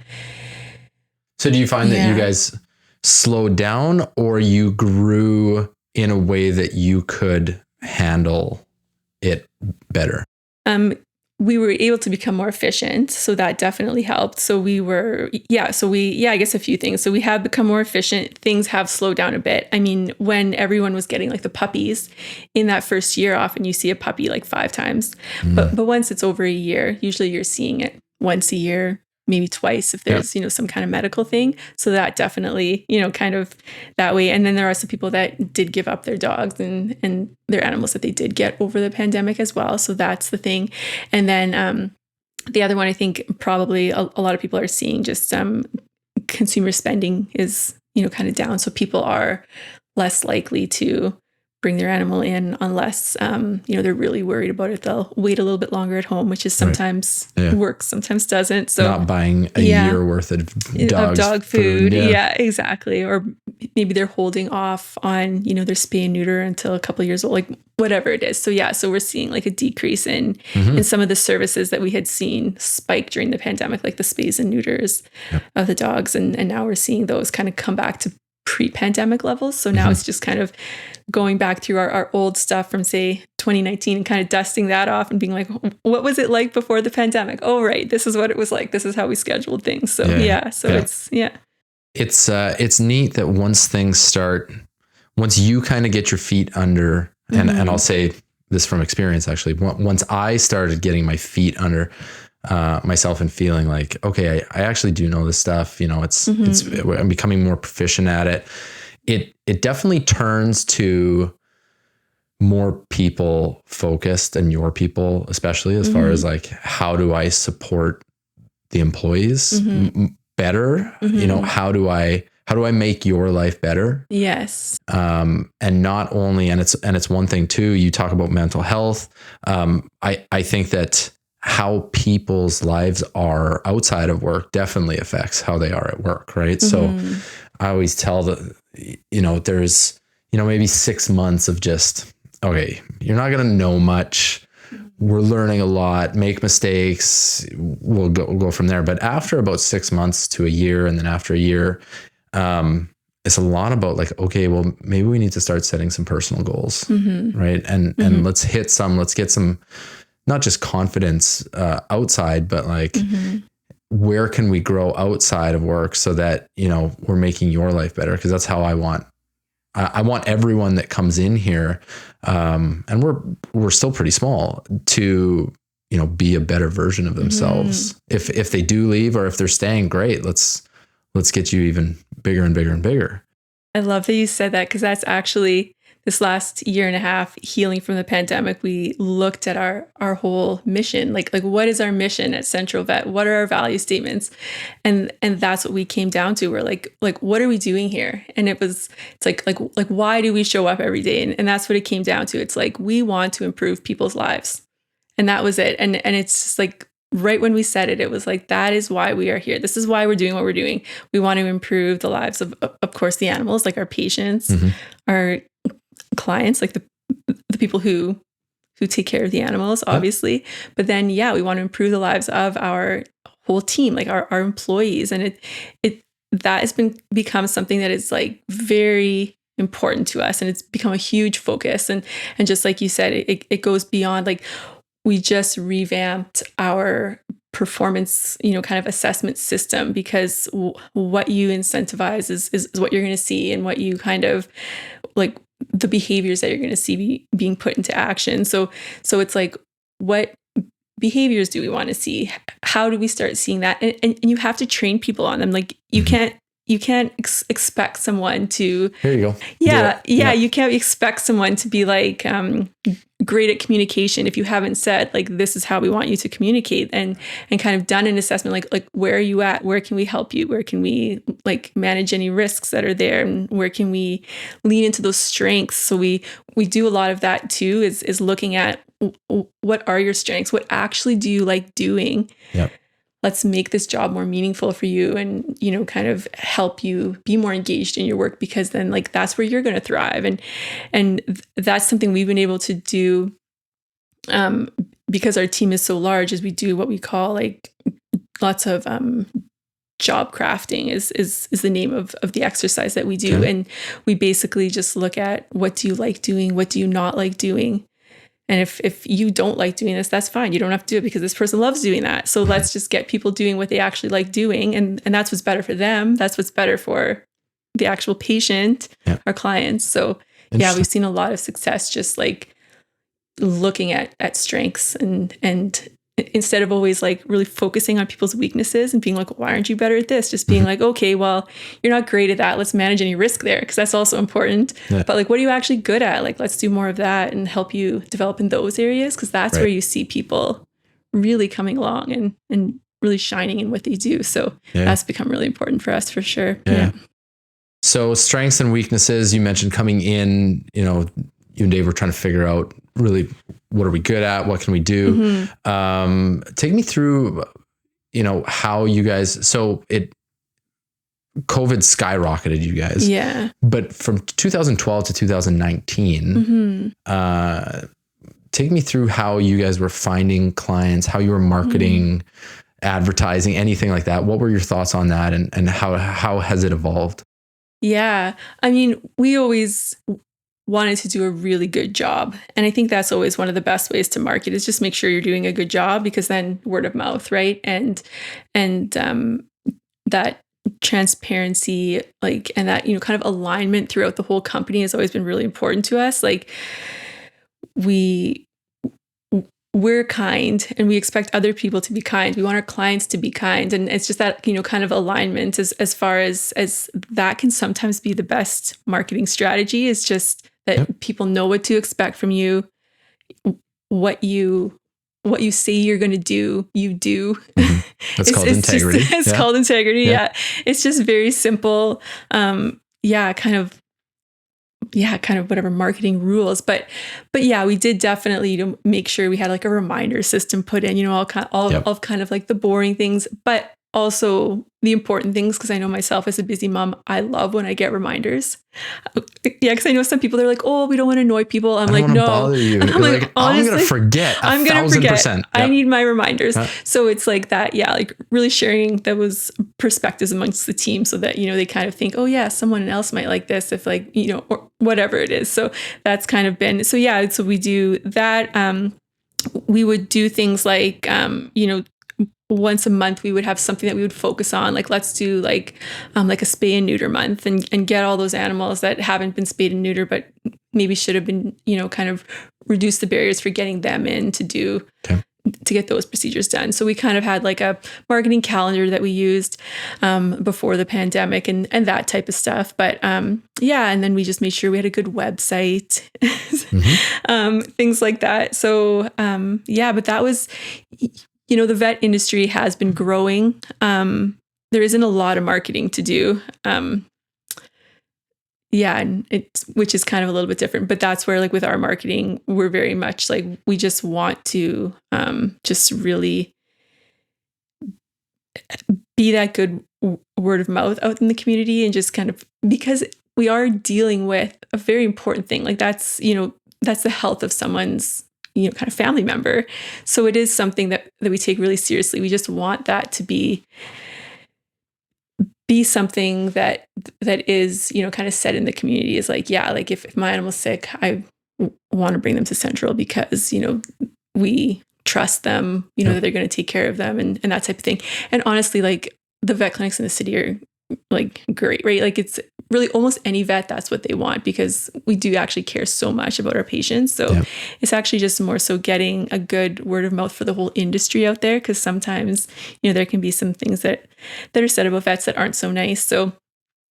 So do you find that you guys slowed down, or you grew in a way that you could handle it better? We were able to become more efficient. So that definitely helped. So I guess a few things. So we have become more efficient. Things have slowed down a bit. I mean, when everyone was getting like the puppies in that first year, often you see a puppy like 5 times, but once it's over a year, usually you're seeing it once a year, maybe twice if there's, some kind of medical thing. So that definitely, kind of that way. And then there are some people that did give up their dogs and their animals that they did get over the pandemic as well. So that's the thing. And then the other one, I think probably a lot of people are seeing just consumer spending is, kind of down. So people are less likely to bring their animal in unless, they're really worried about it. They'll wait a little bit longer at home, which is sometimes works, sometimes doesn't. So not buying a year worth of dog food. Yeah, exactly. Or maybe they're holding off on, their spay and neuter until a couple of years old, like whatever it is. So so we're seeing like a decrease in some of the services that we had seen spike during the pandemic, like the spays and neuters of the dogs. And now we're seeing those kind of come back to pre-pandemic levels. So now it's just kind of going back through our old stuff from say 2019 and kind of dusting that off and being like, what was it like before the pandemic? Oh, right. This is what it was like. This is how we scheduled things. So it's neat that once you kind of get your feet under, and I'll say this from experience, actually, once I started getting my feet under myself and feeling like, okay, I actually do know this stuff. I'm becoming more proficient at it. It definitely turns to more people focused, and your people, especially as far as like, how do I support the employees better? How do I make your life better? Yes. And not only, and it's one thing too, you talk about mental health. I think that how people's lives are outside of work definitely affects how they are at work. Right. So I always tell there's, maybe 6 months of just, okay, you're not going to know much. We're learning a lot, make mistakes. We'll go from there. But after about 6 months to a year, and then after a year, it's a lot about like, okay, well, maybe we need to start setting some personal goals. Right. And let's get some, not just confidence outside, but like, where can we grow outside of work so that, we're making your life better? Because that's how I want everyone that comes in here, and we're still pretty small, to, be a better version of themselves. If they do leave, or if they're staying, great. Let's let's get you even bigger and bigger and bigger. I love that you said that, because that's actually this last year and a half healing from the pandemic. We looked at our whole mission, like what is our mission at Central Vet? What are our value statements? And that's what we came down to. We're like what are we doing here? And it's like why do we show up every day? And that's what it came down to. It's like, we want to improve people's lives. And that was it. And it's just like, right when we said it, it was like, that is why we are here. This is why we're doing what we're doing. We want to improve the lives of course, the animals, like our patients, our clients, like the people who take care of the animals, obviously. But then, we want to improve the lives of our whole team, like our employees. And that has become something that is like very important to us. And it's become a huge focus. And just like you said, it goes beyond, like, we just revamped our performance, kind of assessment system, because what you incentivize is what you're going to see, and what you kind of like the behaviors that you're going to see being put into action. So it's like, what behaviors do we want to see? How do we start seeing that? And you have to train people on them. Like, you can't expect someone to. Here you go. Yeah. You can't expect someone to be like great at communication if you haven't said, like, this is how we want you to communicate, and kind of done an assessment, like where are you at? Where can we help you? Where can we like manage any risks that are there? And where can we lean into those strengths? So we do a lot of that too, is looking at what are your strengths? What actually do you like doing? Yep. Let's make this job more meaningful for you, and, kind of help you be more engaged in your work, because then, like, that's where you're going to thrive. And that's something we've been able to do, because our team is so large, is we do what we call like lots of, job crafting is the name of the exercise that we do. Okay. And we basically just look at, what do you like doing? What do you not like doing? And if you don't like doing this, that's fine. You don't have to do it because this person loves doing that. So let's just get people doing what they actually like doing. And that's what's better for them. That's what's better for the actual patient, our clients. So we've seen a lot of success just like looking at strengths and instead of always like really focusing on people's weaknesses and being like, why aren't you better at this? Just being like, okay, well, you're not great at that. Let's manage any risk there, because that's also important. Yeah. But like, what are you actually good at? Like, let's do more of that and help you develop in those areas, because that's where you see people really coming along and really shining in what they do. So that's become really important for us, for sure. Yeah. So strengths and weaknesses, you mentioned coming in, you and Dave were trying to figure out really, what are we good at? What can we do? Take me through, how you guys, COVID skyrocketed you guys. Yeah. But from 2012 to 2019, take me through how you guys were finding clients, how you were marketing, advertising, anything like that. What were your thoughts on that, and how has it evolved? Yeah. I mean, we always wanted to do a really good job. And I think that's always one of the best ways to market, is just make sure you're doing a good job, because then word of mouth, right? And that transparency, like, and that, kind of alignment throughout the whole company has always been really important to us. Like, we're kind, and we expect other people to be kind. We want our clients to be kind. And it's just that, kind of alignment as far as that can sometimes be the best marketing strategy, is just that people know what to expect from you, what you say you're going to do, you do. That's called integrity. It's called integrity. Yeah. It's just very simple. Kind of whatever marketing rules. But we did definitely make sure we had like a reminder system put in, all of kind of like the boring things, but also the important things. Cause I know myself as a busy mom, I love when I get reminders. Yeah. Cause I know some people, they're like, oh, we don't want to annoy people. I'm like, no, bother you. I'm like, honestly, I'm going to forget. I'm going to forget. Yep. I need my reminders. So it's like that. Yeah. Like really sharing those perspectives amongst the team, so that, they kind of think, oh yeah, someone else might like this, if like, or whatever it is. So that's kind of been, so we do that. We would do things like, once a month we would have something that we would focus on. Like, let's do like a spay and neuter month, and get all those animals that haven't been spayed and neutered, but maybe should have been, kind of reduce the barriers for getting them in to do to get those procedures done. So we kind of had like a marketing calendar that we used before the pandemic and that type of stuff. But yeah, and then we just made sure we had a good website, things like that. So yeah, but that was, the vet industry has been growing. There isn't a lot of marketing to do. Yeah, and which is kind of a little bit different, but that's where like with our marketing, we're very much like, we just want to just really be that good word of mouth out in the community, and just kind of, because we are dealing with a very important thing. Like that's the health of someone's, kind of family member. So it is something that we take really seriously. We just want that to be something that is, kind of said in the community, is like, yeah, like if my animal's sick, I want to bring them to Central because, we trust them, that they're going to take care of them and that type of thing. And honestly, like the vet clinics in the city are like great, right? Like it's really almost any vet, that's what they want, because we do actually care so much about our patients. So it's actually just more so getting a good word of mouth for the whole industry out there. Cause sometimes, there can be some things that are said about vets that aren't so nice. So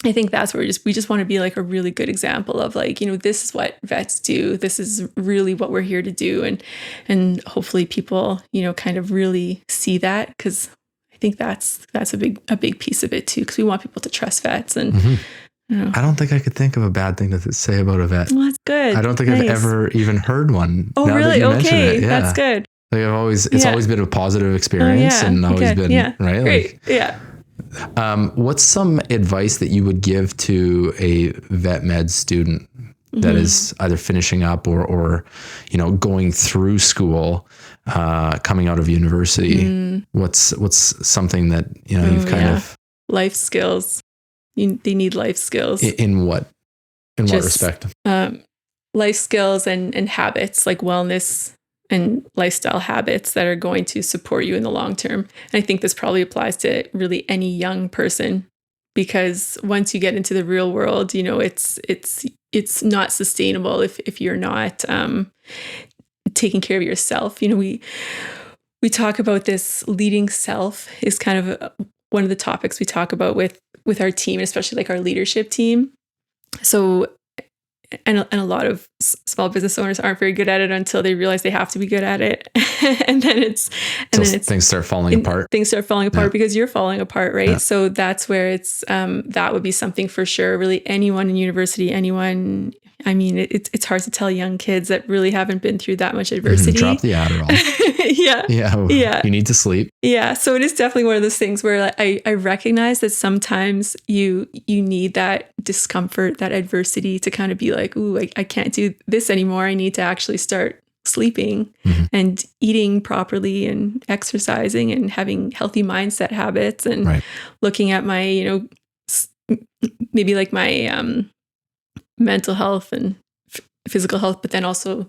I think that's where we just want to be like a really good example of like, this is what vets do. This is really what we're here to do. And hopefully people, kind of really see that, because I think that's a big piece of it too, because we want people to trust vets. And I don't think I could think of a bad thing to say about a vet. Well, that's good. I don't think I've ever even heard one. Oh, really? Okay, that's good. Like it's always been a positive experience, and always been right. Great. Like, what's some advice that you would give to a vet med student that is either finishing up or going through school, coming out of university? What's something that you've kind of life skills? They need life skills. In what respect? Life skills and habits, like wellness and lifestyle habits that are going to support you in the long term. And I think this probably applies to really any young person, because once you get into the real world, it's not sustainable if you're not taking care of yourself. We talk about this leading self is kind of one of the topics we talk about with our team, especially like our leadership team. So, and a lot of small business owners aren't very good at it until they realize they have to be good at it. and then things start falling apart. Things start falling apart because you're falling apart, right? Yeah. So that's where it's, that would be something for sure. Really anyone in university, it's hard to tell young kids that really haven't been through that much adversity. Drop the Adderall. Yeah. You need to sleep. Yeah. So it is definitely one of those things where I recognize that sometimes you need that discomfort, that adversity to kind of be like, ooh, I can't do this anymore. I need to actually start sleeping and eating properly and exercising and having healthy mindset habits and looking at my, maybe like my mental health and physical health, but then also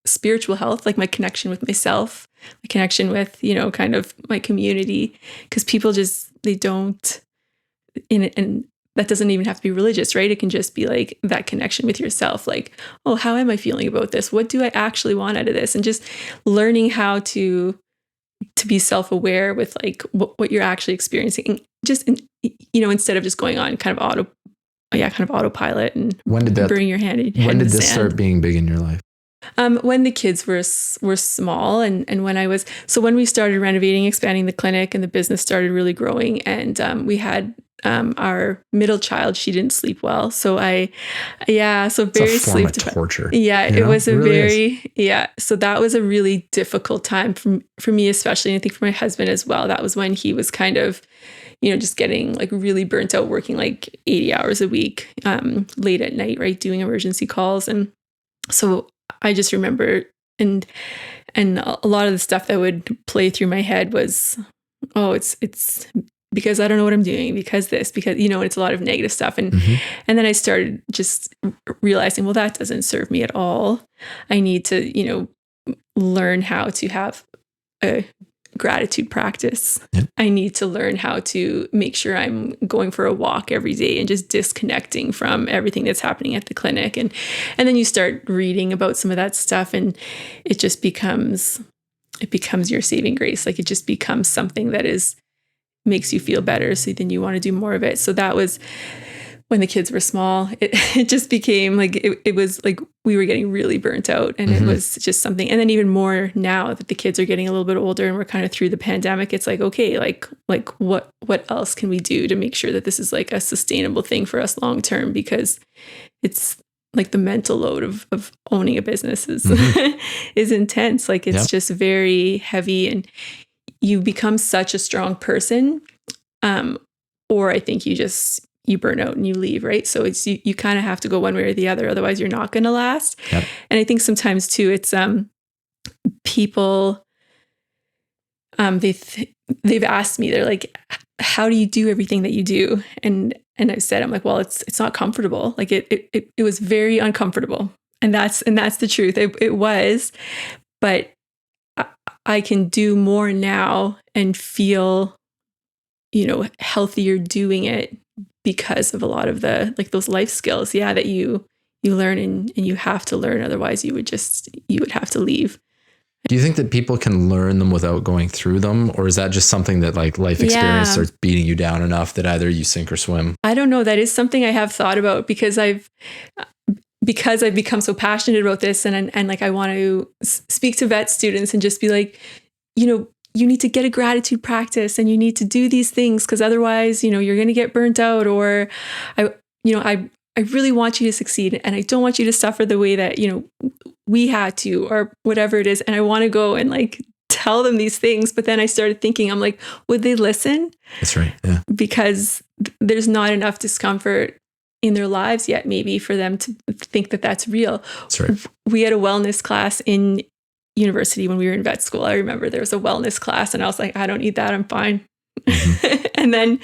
spiritual health, like my connection with myself, my connection with, kind of my community, because people just, they don't, and that doesn't even have to be religious, right? It can just be like that connection with yourself. Like, oh, how am I feeling about this? What do I actually want out of this? And just learning how to be self-aware with like what you're actually experiencing, just, instead of just going on kind of autopilot and burning your hand in the When did this sand. start being big in your life? When the kids were small, and when we started renovating, expanding the clinic, and the business started really growing, and we had our middle child, she didn't sleep well. So very sleep torture. Yeah, it was a really so that was a really difficult time for me, especially, and I think for my husband as well. That was when he was kind of, just getting like really burnt out, working like 80 hours a week, late at night, right, doing emergency calls. And so I just remember, and a lot of the stuff that would play through my head was, oh, it's because I don't know what I'm doing, because it's a lot of negative stuff. And then I started just realizing, well, that doesn't serve me at all. I need to, learn how to have a gratitude practice. Yep. I need to learn how to make sure I'm going for a walk every day and just disconnecting from everything that's happening at the clinic. And then you start reading about some of that stuff, and it just becomes it becomes your saving grace. Like it just becomes something that makes you feel better. So then you want to do more of it. So that was when the kids were small. It just became like, it was like we were getting really burnt out, and it was just something. And then even more now that the kids are getting a little bit older and we're kind of through the pandemic, it's like, okay, like what else can we do to make sure that this is like a sustainable thing for us long term? Because it's like the mental load of owning a business is intense. Like it's just very heavy, and you become such a strong person. Or I think you burn out and you leave, right? So it's, you kind of have to go one way or the other. Otherwise you're not going to last. Yep. And I think sometimes too, it's, people, they've asked me, they're like, how do you do everything that you do? And I've said, I'm like, well, it's not comfortable. Like it was very uncomfortable. And that's the truth. It was, but I can do more now and feel, healthier doing it because of a lot of the, like those life skills, that you learn and you have to learn. Otherwise you would have to leave. Do you think that people can learn them without going through them? Or is that just something that like life experience starts beating you down enough that either you sink or swim? I don't know. That is something I have thought about because I've become so passionate about this, and like I want to speak to vet students and just be like, you need to get a gratitude practice and you need to do these things because otherwise, you're going to get burnt out. Or I really want you to succeed and I don't want you to suffer the way that, we had to, or whatever it is. And I want to go and like tell them these things. But then I started thinking, I'm like, would they listen? That's right. Yeah. Because there's not enough discomfort in their lives yet, maybe for them to think that that's real. That's right. We had a wellness class in university when we were in vet school. I remember there was a wellness class and I was like, I don't need that. I'm fine. And then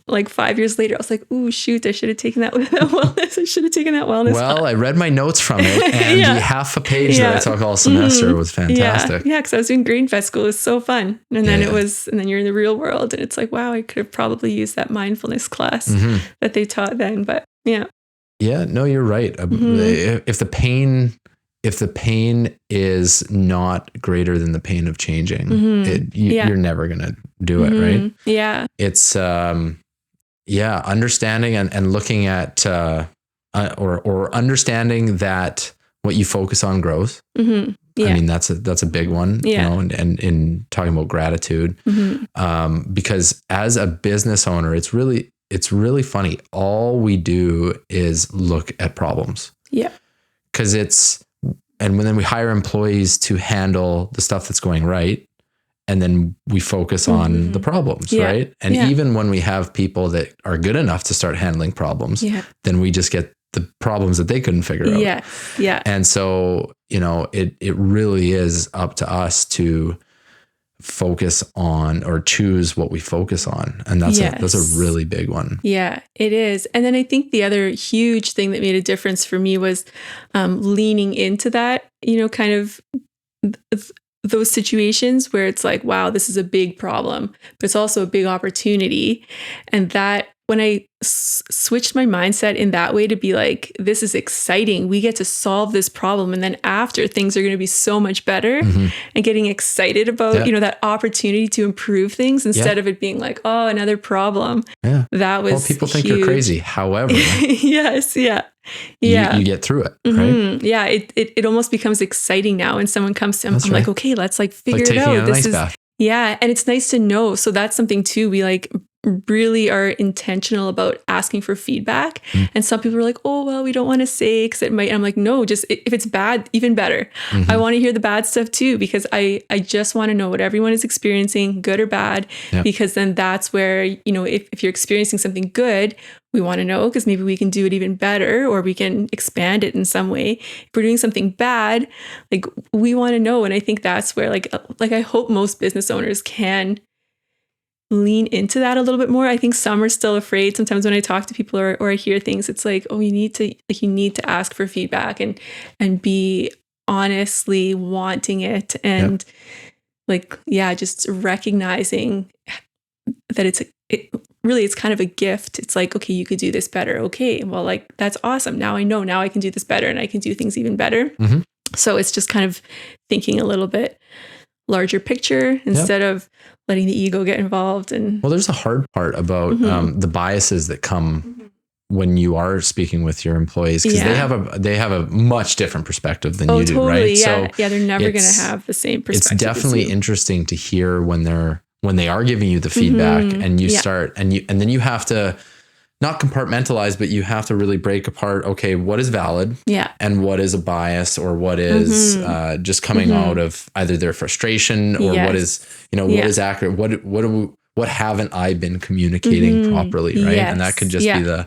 like 5 years later, I was like, ooh, shoot, I should have taken that wellness. I should have taken that wellness class. I read my notes from it and the half a page that I took all semester was fantastic. Yeah. Cause I was doing green vet school. It was so fun. And then and then you're in the real world and it's like, wow, I could have probably used that mindfulness class that they taught then, but yeah. Yeah, no, you're right. If the pain is not greater than the pain of changing, you're never going to do it. Right. Yeah. It's, understanding and looking at, or understanding that what you focus on grows. I mean, that's a big one, and in talking about gratitude, because as a business owner, it's really funny. All we do is look at problems. Yeah. Cause and then we hire employees to handle the stuff that's going right. And then we focus on the problems, right? And even when we have people that are good enough to start handling problems, then we just get the problems that they couldn't figure out. Yeah. And so, it really is up to us to focus on or choose what we focus on. And that's a really big one. Yeah, it is. And then I think the other huge thing that made a difference for me was leaning into that, kind of those situations where it's like, wow, this is a big problem, but it's also a big opportunity. And that when I switched my mindset in that way to be like, this is exciting. We get to solve this problem. And then after, things are going to be so much better, and getting excited about, that opportunity to improve things instead of it being like, oh, another problem. Yeah. That was people think you're crazy. However, yes. Yeah. You get through it. Right. Yeah. It almost becomes exciting now when someone comes to, I'm like, okay, let's like figure it out. This is, and it's nice to know. So that's something too. We like really are intentional about asking for feedback. And some people are like, oh, well, we don't want to say because it might. I'm like, no, just if it's bad, even better. I want to hear the bad stuff too, because I just want to know what everyone is experiencing, good or bad, because then that's where, if you're experiencing something good, we want to know because maybe we can do it even better or we can expand it in some way. If we're doing something bad, like we want to know. And I think that's where like I hope most business owners can lean into that a little bit more. I think some are still afraid. Sometimes when I talk to people or I hear things, it's like, oh, you need to ask for feedback and be honestly wanting it. And just recognizing that it's kind of a gift. It's like, okay, you could do this better. Okay, well, like, that's awesome. Now I know, now I can do this better and I can do things even better. So it's just kind of thinking a little bit larger picture instead of letting the ego get involved. And well, there's a hard part about the biases that come when you are speaking with your employees, because they have a much different perspective than you do, totally, right? Yeah. So they're never going to have the same perspective. It's definitely interesting to hear when they are giving you the feedback and you start and then you have to not compartmentalize, but you have to really break apart, okay, what is valid and what is a bias, or what is just coming out of either their frustration, or what is, what is accurate, what haven't I been communicating properly, right? And that could just be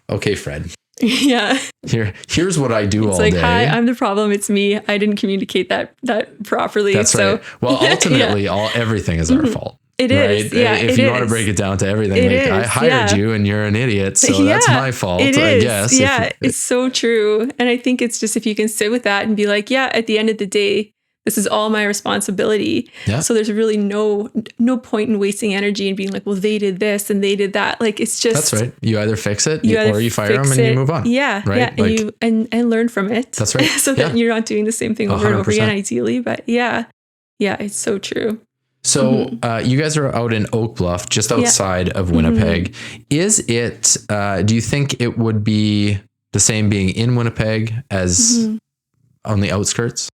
okay, Fred. Here's what I do all day. Hi, I'm the problem. It's me. I didn't communicate that properly. That's right. Well, ultimately, everything is our fault. It is. Right? If you want to break it down to everything, I hired you and you're an idiot, so that's my fault, I guess. Yeah, it's so true. And I think it's just if you can sit with that and be like, at the end of the day, this is all my responsibility. Yeah. So there's really no point in wasting energy and being like, well, they did this and they did that. Like, it's just... That's right. You either fix it or you fire them and you move on. Yeah. Right? Yeah. And and learn from it. That's right. So that you're not doing the same thing over 100%. And over again, ideally. But yeah, it's so true. So you guys are out in Oak Bluff, just outside of Winnipeg. Is it, do you think it would be the same being in Winnipeg as on the outskirts?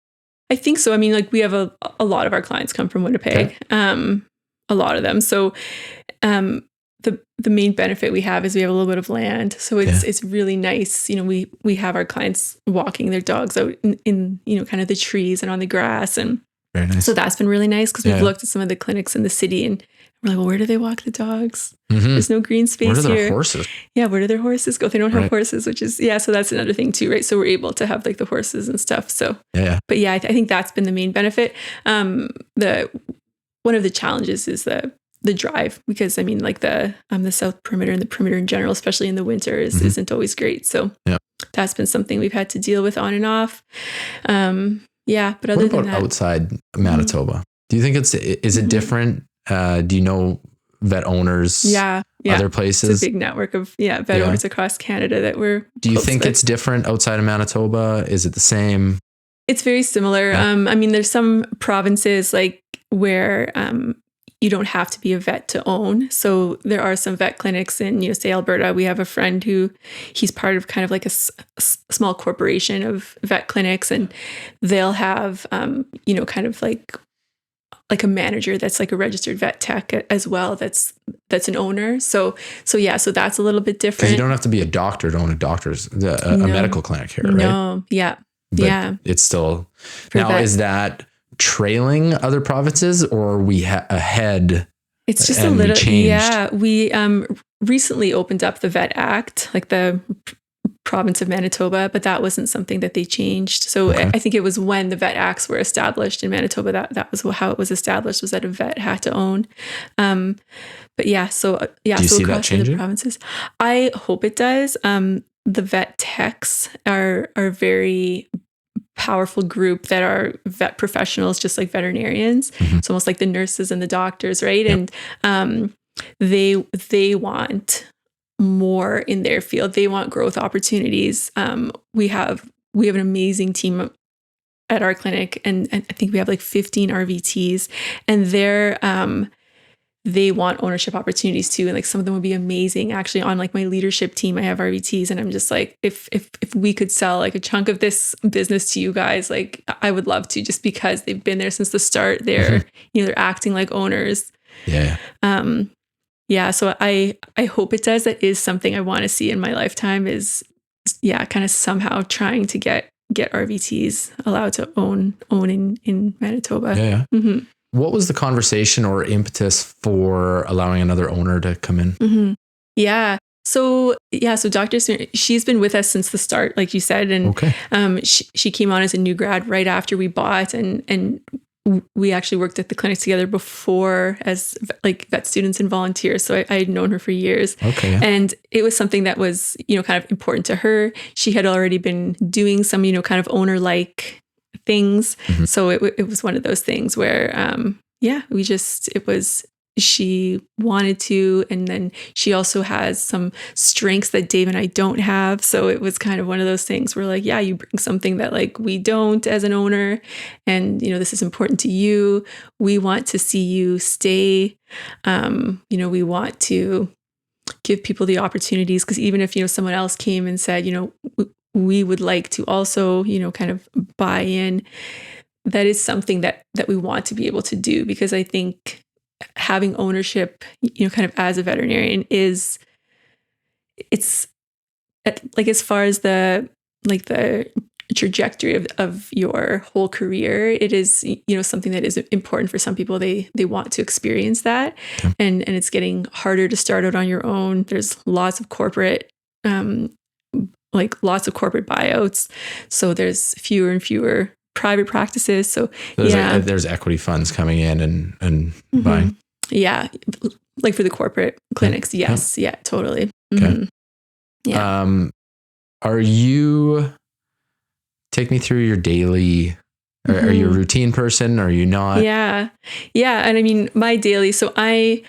I think so. I mean, like, we have a lot of our clients come from Winnipeg, a lot of them. So the main benefit we have is we have a little bit of land. So it's really nice. We have our clients walking their dogs out in kind of the trees and on the grass, and very nice. So that's been really nice, because we've looked at some of the clinics in the city and we're like, well, where do they walk the dogs? There's no green space here. Where do their horses? Yeah, where do their horses go? They don't have horses, which is, so that's another thing too, right? So we're able to have like the horses and stuff. So, but I think that's been the main benefit. One of the challenges is the drive, because I mean, like the south perimeter and the perimeter in general, especially in the winter, isn't always great. So that's been something we've had to deal with on and off. But other than that, outside Manitoba, do you think is it different? Do you know vet owners? Other places? It's a big network of vet owners across Canada that we're. Do you think it's different outside of Manitoba? Is it the same? It's very similar. I mean, there's some provinces like where you don't have to be a vet to own. So there are some vet clinics in, say, Alberta. We have a friend who he's part of kind of like a small corporation of vet clinics, and they'll have, kind of like a manager that's like a registered vet tech as well. That's an owner. So that's a little bit different. Because you don't have to be a doctor to own a medical clinic here, right? No. Yeah. But it's still now. Is that trailing other provinces, or are we ahead? It's just a little. We recently opened up the Vet Act, like the province of Manitoba, but that wasn't something that they changed. So I think it was when the Vet Acts were established in Manitoba that was how it was established, was that a vet had to own. Do you see that changing? Provinces, I hope it does. The vet techs are very powerful group that are vet professionals, just like veterinarians. It's almost like the nurses and the doctors, right? Yep. And they want more in their field. They want growth opportunities. We have an amazing team at our clinic, and I think we have like 15 RVTs, and they want ownership opportunities too. And like some of them would be amazing. Actually, on like my leadership team, I have RVTs, and I'm just like, if we could sell like a chunk of this business to you guys, like I would love to, just because they've been there since the start. They're they're acting like owners. Yeah. So I hope it does. That is something I want to see in my lifetime, is kind of somehow trying to get RVTs allowed to own in Manitoba. Yeah. Mm-hmm. What was the conversation or impetus for allowing another owner to come in? Mm-hmm. So Dr. Smith, she's been with us since the start, like you said, and she came on as a new grad right after we bought, and we actually worked at the clinic together before as like vet students and volunteers. So I had known her for years. Okay. And it was something that was, kind of important to her. She had already been doing some, kind of owner-like things. Mm-hmm. So it was one of those things where, it was she wanted to. And then she also has some strengths that Dave and I don't have. So it was kind of one of those things where like, yeah, you bring something that like we don't as an owner. And, this is important to you. We want to see you stay. We want to give people the opportunities, because even if, someone else came and said, we would like to also, kind of buy in, that is something that we want to be able to do, because I think having ownership, kind of as a veterinarian it's like, as far as the trajectory of your whole career, it is, something that is important for some people. They want to experience that. Okay. And it's getting harder to start out on your own. There's lots of corporate, buyouts. So there's fewer and fewer private practices. So there's equity funds coming in and buying. Yeah. Like for the corporate clinics. Yeah. Yes. Yeah, totally. Okay. Mm-hmm. Yeah. Are you, take me through your daily, are you a routine person? Are you not? Yeah. Yeah. And I mean, my daily, so because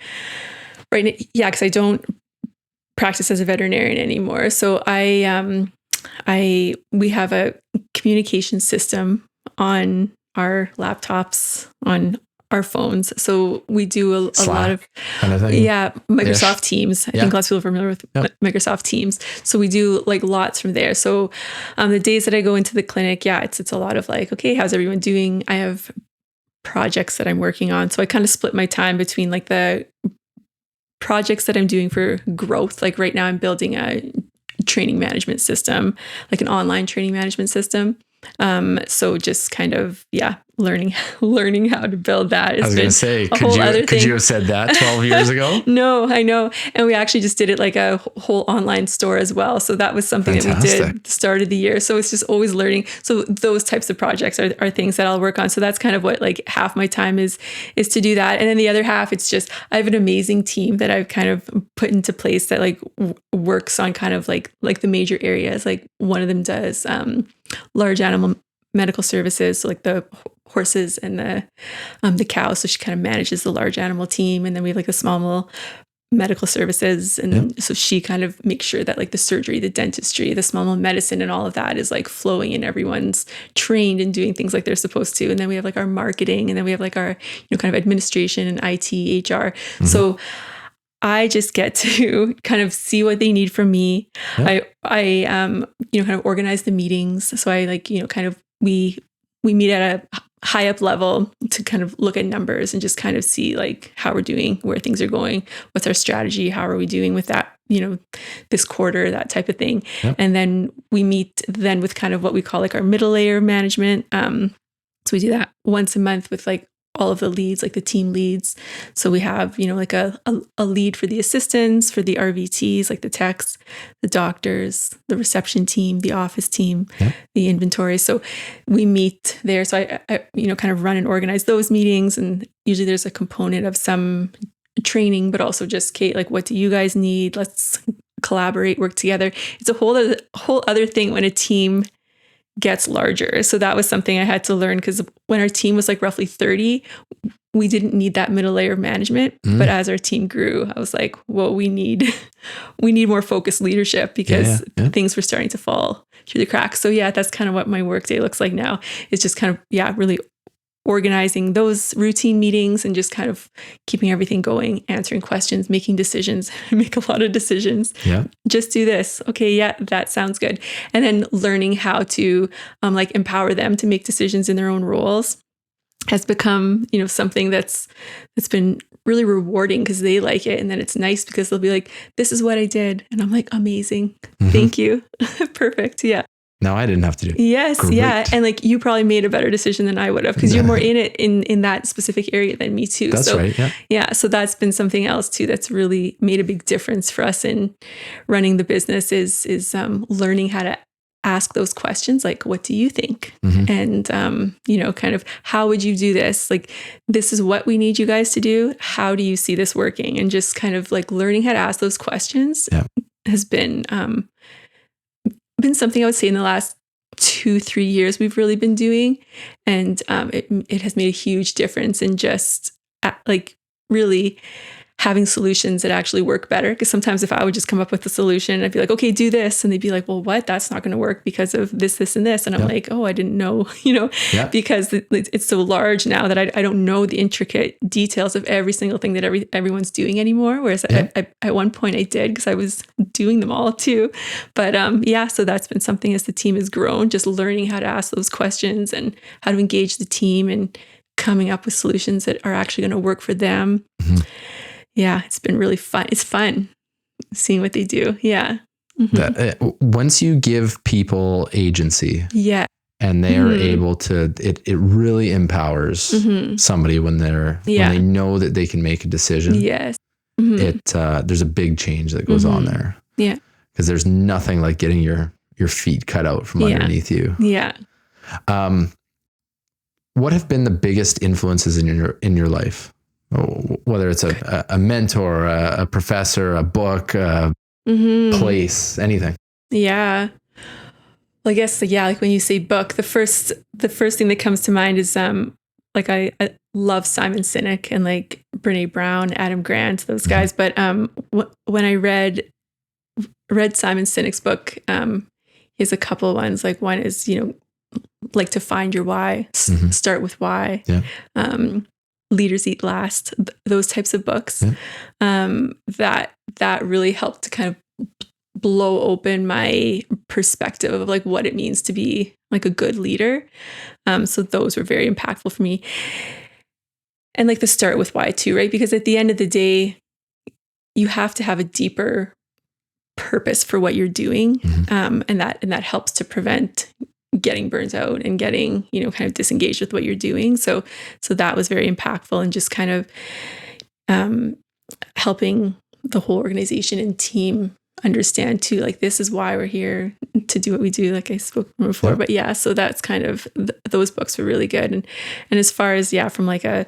I don't practice as a veterinarian anymore. So we have a communication system on our laptops, on our phones. So we do a lot of kind of thing. Yeah, Microsoft Teams. I think lots of people are familiar with Microsoft Teams. So we do like lots from there. So the days that I go into the clinic, it's a lot of like, okay, how's everyone doing? I have projects that I'm working on. So I kind of split my time between like the projects that I'm doing for growth. Like right now I'm building a training management system, like an online training management system. So just kind of, learning how to build that. I was going to say, could you have said that 12 years ago? No, I know. And we actually just did it like a whole online store as well. So that was something that we did at the start of the year. So it's just always learning. So those types of projects are things that I'll work on. So that's kind of what like half my time is to do that. And then the other half, it's just, I have an amazing team that I've kind of put into place that like works on kind of like the major areas. Like one of them does large animal medical services, so like the horses and the cows. So she kind of manages the large animal team, and then we have like the small medical services, and so she kind of makes sure that like the surgery, the dentistry, the small medicine, and all of that is like flowing, and everyone's trained and doing things like they're supposed to. And then we have like our marketing, and then we have like our kind of administration and IT, HR. Mm-hmm. So I just get to kind of see what they need from me. Yeah. I kind of organize the meetings. So I like, kind of, we meet at a high up level to kind of look at numbers and just kind of see like how we're doing, where things are going, what's our strategy, how are we doing with that, this quarter, that type of thing. Yep. And then we meet then with kind of what we call like our middle layer management. So we do that once a month with like all of the leads, like the team leads. So we have, like a lead for the assistants, for the RVTs, like the techs, the doctors, the reception team, the office team, the inventory. So we meet there. So I kind of run and organize those meetings. And usually there's a component of some training, but also just, Kate, like, what do you guys need? Let's collaborate, work together. It's a whole other thing when a team gets larger. So that was something I had to learn, because when our team was like roughly 30, we didn't need that middle layer of management. But as our team grew, I was like, well, we need more focused leadership, because things were starting to fall through the cracks. So that's kind of what my workday looks like now. It's just kind of, really organizing those routine meetings and just kind of keeping everything going, answering questions, making decisions. I make a lot of decisions. Yeah. Just do this. Okay. Yeah, that sounds good. And then learning how to like empower them to make decisions in their own roles has become, something that's been really rewarding, because they like it. And then it's nice because they'll be like, this is what I did. And I'm like, amazing. Mm-hmm. Thank you. Perfect. Yeah. No, I didn't have to do it. Yes. Great. Yeah. And like, you probably made a better decision than I would have, because you're more in it in that specific area than me too. That's right. Yeah. Yeah. So that's been something else too that's really made a big difference for us in running the business is learning how to ask those questions, like, what do you think? Mm-hmm. And, kind of, how would you do this? Like, this is what we need you guys to do. How do you see this working? And just kind of like learning how to ask those questions has been something I would say in the last 2-3 years we've really been doing. And it has made a huge difference in just like really having solutions that actually work better. Because sometimes if I would just come up with a solution, I'd be like, okay, do this. And they'd be like, well, what? That's not going to work because of this, this, and this. And I'm like, oh, I didn't know, because it's so large now that I don't know the intricate details of every single thing that everyone's doing anymore. Whereas at one point I did, because I was doing them all too. But so that's been something as the team has grown, just learning how to ask those questions and how to engage the team and coming up with solutions that are actually going to work for them. Mm-hmm. Yeah, it's been really fun. It's fun seeing what they do. Yeah. Mm-hmm. Once you give people agency, and they are able to, it really empowers somebody when when they know that they can make a decision. Yes. Mm-hmm. There's a big change that goes on there. Yeah. Because there's nothing like getting your feet cut out from underneath you. Yeah. What have been the biggest influences in your life? Whether it's a mentor, a professor, a book, place, anything. Yeah. Well, I guess, like when you say book, the first thing that comes to mind is like I love Simon Sinek and like Brene Brown, Adam Grant, those guys. But when I read Simon Sinek's book, he has a couple of ones. Like one is, like to find your why, start with why. Yeah. Leaders Eat Last, those types of books, that really helped to kind of blow open my perspective of like what it means to be like a good leader. So those were very impactful for me. And like the start with why too, right? Because at the end of the day, you have to have a deeper purpose for what you're doing. And that helps to prevent getting burnt out and getting, kind of disengaged with what you're doing. So that was very impactful, and just kind of helping the whole organization and team understand too, like, this is why we're here to do what we do, like I spoke before. Yeah. But yeah, so that's kind of, those books were really good. And as far as, from like a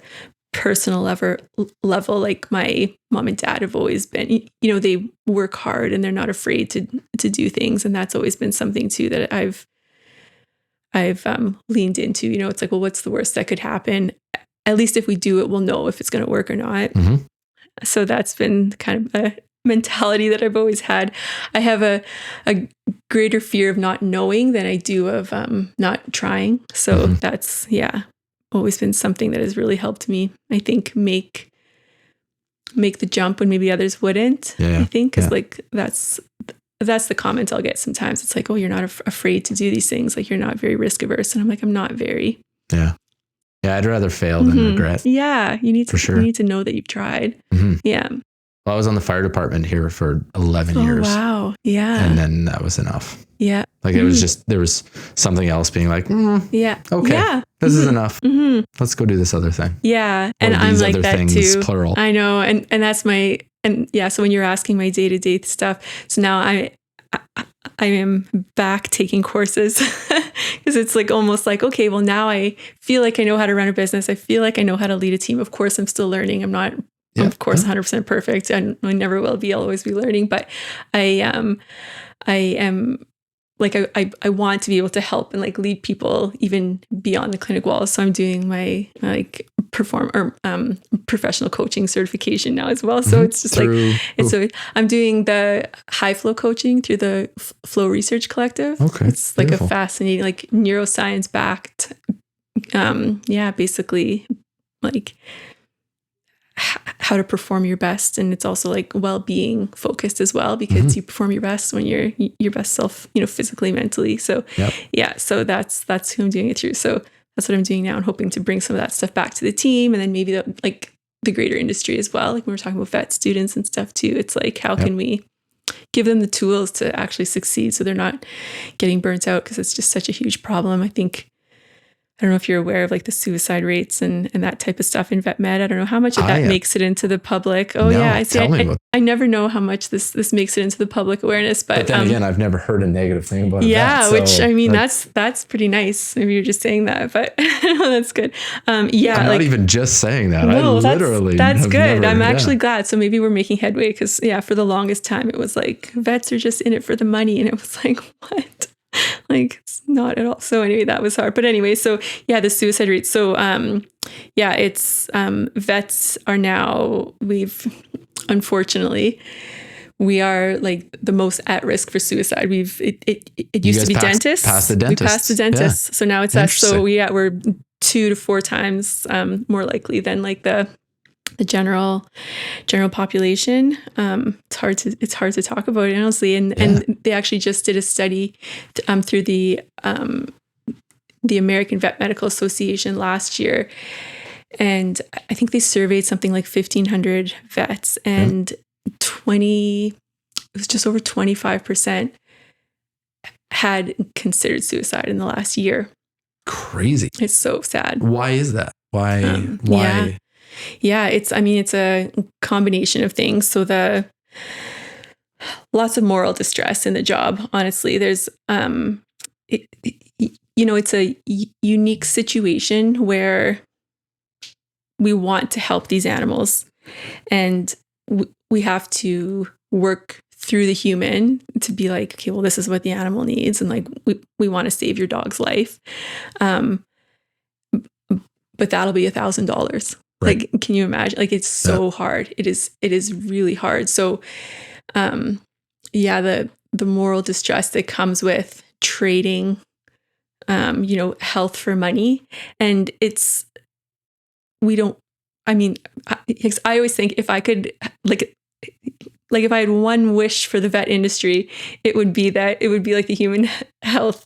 personal level, like my mom and dad have always been, they work hard and they're not afraid to do things. And that's always been something too that I've leaned into. It's like, well, what's the worst that could happen? At least if we do it, we'll know if it's going to work or not. Mm-hmm. So that's been kind of a mentality that I've always had. I have a greater fear of not knowing than I do of not trying. So that's, always been something that has really helped me, I think, make the jump when maybe others wouldn't. I think, because like that's the comment I'll get sometimes. It's like, oh, you're not afraid to do these things. Like, you're not very risk averse. And I'm like, I'm not very. Yeah, I'd rather fail than regret. Yeah, you need to. You need to know that you've tried. Mm-hmm. Yeah. Well, I was on the fire department here for 11 years. Wow. Yeah. And then that was enough. Yeah. Like it was just, there was something else being like, okay, this is enough. Mm-hmm. Let's go do this other thing. Yeah. Or and I'm like that things, too. Plural. I know. And that's my, so when you're asking my day-to-day stuff, so now I am back taking courses because it's like almost like, okay, well, now I feel like I know how to run a business. I feel like I know how to lead a team. Of course, I'm still learning. I'm not, of course, 100% perfect, and I never will be. I'll always be learning. But I am like, I want to be able to help and like lead people even beyond the clinic walls. So I'm doing my like professional coaching certification now as well. So it's just so I'm doing the high flow coaching through the Flow Research Collective. Okay. It's like a fascinating, like neuroscience backed, basically like how to perform your best. And it's also like well-being focused as well, because you perform your best when you're your best self, physically, mentally. So so that's who I'm doing it through. So that's what I'm doing now, and hoping to bring some of that stuff back to the team, and then maybe the greater industry as well. Like when we're talking about vet students and stuff too, it's like, how can we give them the tools to actually succeed so they're not getting burnt out, because it's just such a huge problem. I don't know if you're aware of like the suicide rates and that type of stuff in vet med. I don't know how much of that makes it into the public. Oh, I see. I never know how much this makes it into the public awareness. But then again, I've never heard a negative thing about it. Yeah, so which I mean, that's pretty nice. Maybe you're just saying that, but that's good. I'm not even just saying that. No, that's good. I'm actually glad. So maybe we're making headway, because for the longest time it was like vets are just in it for the money, and it was like, what? Like it's not at all. So anyway, that was hard. But anyway, so yeah, the suicide rate. So yeah, it's vets are now, unfortunately, we are like the most at risk for suicide. It used to be dentists. Past the dentist. We passed the dentists. Yeah. So now it's us. So we're 2 to 4 times more likely than like the general population. It's hard to talk about it, honestly. And they actually just did a study through the American Vet Medical Association last year, and I think they surveyed something like 1,500 vets, and it was just over 25% had considered suicide in the last year. Crazy. It's so sad. Why is that? Why? Yeah, it's a combination of things. So lots of moral distress in the job. Honestly, there's it's a unique situation where we want to help these animals, and we have to work through the human to be like, okay, well, this is what the animal needs, and like we want to save your dog's life, but that'll be $1,000. Right. Like, can you imagine? Like, it's so hard. It is really hard. So, the moral distress that comes with trading, health for money. And I always think if I could, like if I had one wish for the vet industry, it would be like the human health,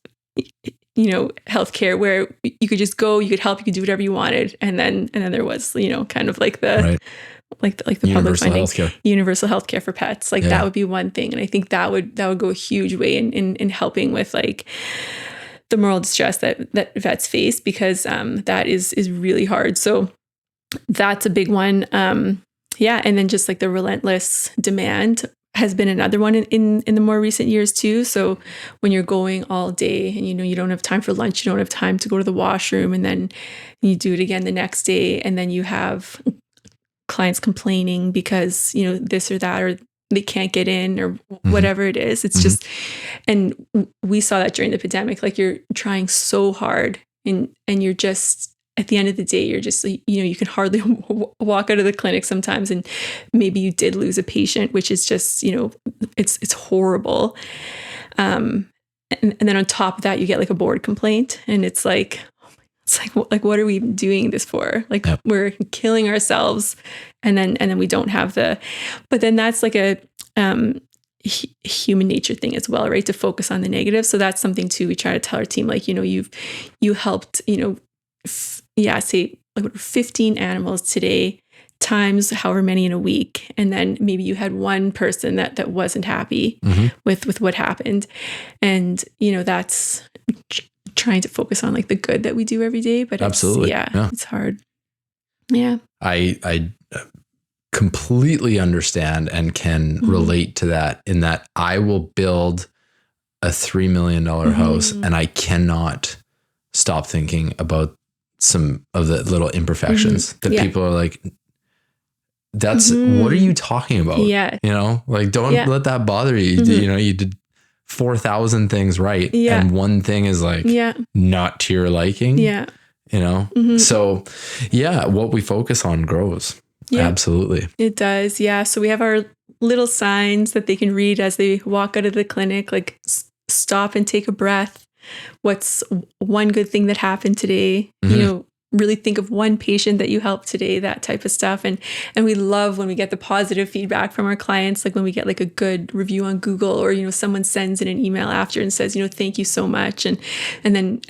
healthcare, where you could just go, you could help, you could do whatever you wanted. And then there was, kind of like the, like the public funding, universal healthcare for pets. Like that would be one thing. And I think that would go a huge way in helping with like the moral distress that vets face, because that is really hard. So that's a big one. And then just like the relentless demand has been another one in the more recent years too. So when you're going all day and you don't have time for lunch, you don't have time to go to the washroom, and then you do it again the next day, and then you have clients complaining because this or that, or they can't get in, or whatever it is. It's just, and we saw that during the pandemic. Like, you're trying so hard, and you're just, at the end of the day, you're just, you can hardly walk out of the clinic sometimes, and maybe you did lose a patient, which is just, it's horrible. And then on top of that, you get like a board complaint, and it's like, what are we doing this for? Like, we're killing ourselves, and then we don't have but then that's like a human nature thing as well, right? To focus on the negative. So that's something too. We try to tell our team, like, you helped, say like 15 animals today, times however many in a week. And then maybe you had one person that wasn't happy with what happened. And, that's trying to focus on like the good that we do every day, but absolutely. It's hard. Yeah. I completely understand and can relate to that, in that I will build a $3 million house, and I cannot stop thinking about some of the little imperfections that people are like, that's what are you talking about? Yeah. Like, don't let that bother you. You did 4,000 things right. And one thing is like not to your liking. Yeah. So what we focus on grows. Yeah, absolutely. It does. Yeah. So we have our little signs that they can read as they walk out of the clinic, like stop and take a breath. What's one good thing that happened today? Really think of one patient that you helped today, that type of stuff. And we love when we get the positive feedback from our clients, like when we get like a good review on Google, or, someone sends in an email after and says, thank you so much. And then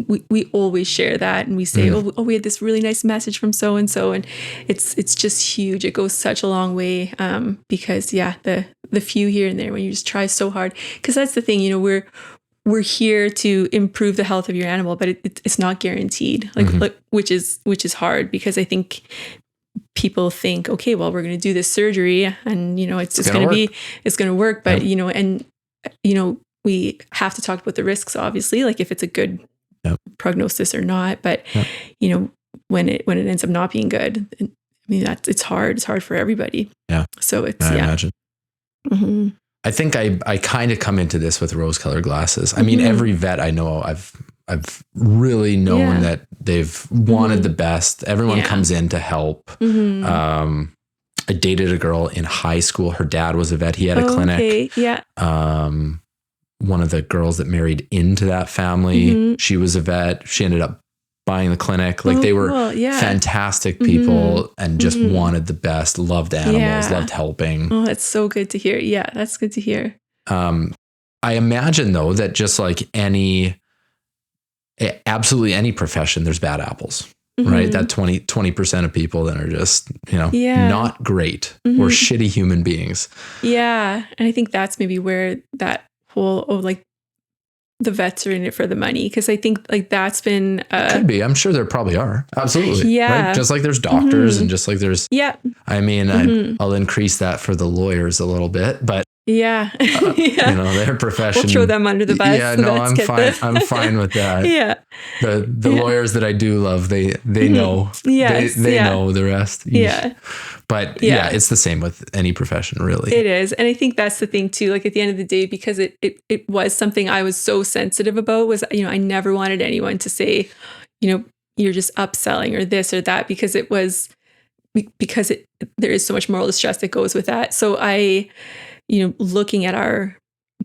we always share that, and we say, oh, we had this really nice message from so-and-so. And it's just huge. It goes such a long way, because the few here and there, when you just try so hard, because that's the thing, we're here to improve the health of your animal, but it's not guaranteed. Like, which is hard, because I think people think, okay, well, we're going to do this surgery, and it's just going to work. But we have to talk about the risks, obviously, like if it's a good prognosis or not. But when it ends up not being good, I mean, it's hard. It's hard for everybody. Yeah. So it's I imagine. I think I kind of come into this with rose-colored glasses. I mean, every vet I know, I've really known that they've wanted the best. Everyone comes in to help. I dated a girl in high school. Her dad was a vet. He had a clinic. Okay. Yeah. One of the girls that married into that family, she was a vet. She ended up buying the clinic. Like they were fantastic people and just wanted the best, loved animals, loved helping. Oh, that's so good to hear. Yeah, that's good to hear. I imagine though that just like absolutely any profession, there's bad apples, right? That 20% of people that are just, not great or shitty human beings. Yeah. And I think that's maybe where that whole, like the vets are in it for the money. Cause I think like that's been, could be, I'm sure there probably are. Absolutely. Yeah. Right? Just like there's doctors and just like there's, I mean, I'll increase that for the lawyers a little bit, but their profession. We'll throw them under the bus. Yeah, no, I'm fine. I'm fine with that. The lawyers that I do love, they know. Yes, they know the rest. Yeah. But it's the same with any profession, really. It is. And I think that's the thing too, like at the end of the day, because it was something I was so sensitive about was, I never wanted anyone to say, you're just upselling or this or that, because there is so much moral distress that goes with that. So looking at our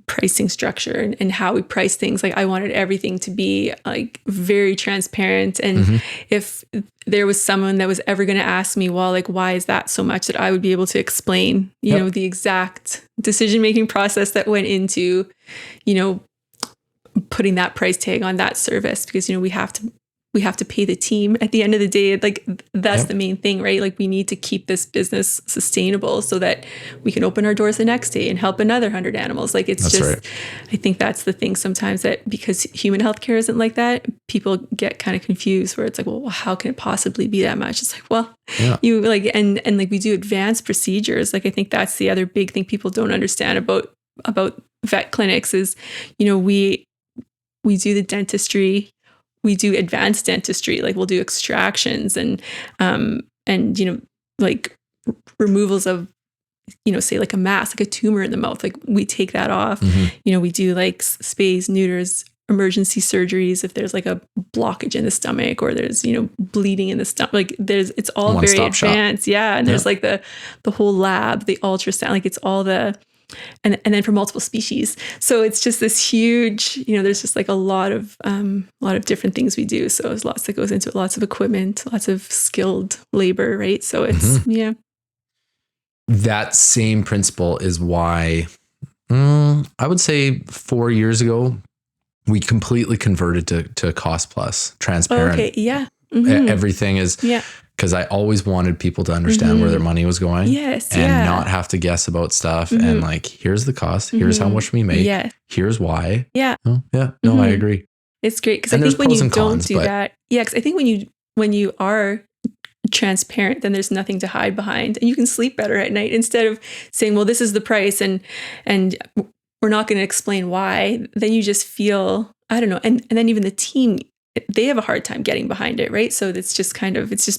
pricing structure and how we price things, like I wanted everything to be like very transparent. And if there was someone that was ever going to ask me, well, like, why is that so much, that I would be able to explain, the exact decision-making process that went into, putting that price tag on that service, because, we have to pay the team at the end of the day. Like that's the main thing, right? Like we need to keep this business sustainable so that we can open our doors the next day and help another 100 animals. Like it's I think that's the thing sometimes, that because human healthcare isn't like that, people get kind of confused where it's like, well, how can it possibly be that much? It's like, well, you like, and like we do advanced procedures. Like I think that's the other big thing people don't understand about vet clinics is, we do the dentistry. We do advanced dentistry, like we'll do extractions and like removals of, say like a mass, like a tumor in the mouth, like we take that off. We do like spays, neuters, emergency surgeries if there's like a blockage in the stomach or there's, bleeding in the stomach, like it's all very advanced. Yeah. And there's like the whole lab, the ultrasound, like it's all and then for multiple species. So it's just this huge, there's just like a lot of different things we do. So there's lots that goes into it, lots of equipment, lots of skilled labor, right? So it's, That same principle is why I would say 4 years ago, we completely converted to cost plus, transparent. Okay, yeah. Everything is, because I always wanted people to understand where their money was going. Yes. And not have to guess about stuff. And like, here's the cost. Here's how much we make. Yeah. Here's why. Yeah. Oh, yeah. No, I agree. It's great. Because I think when you don't do that, because I think when you are transparent, then there's nothing to hide behind and you can sleep better at night instead of saying, well, this is the price and we're not going to explain why. Then you just feel, I don't know. And then even the team, they have a hard time getting behind it, right? So it's just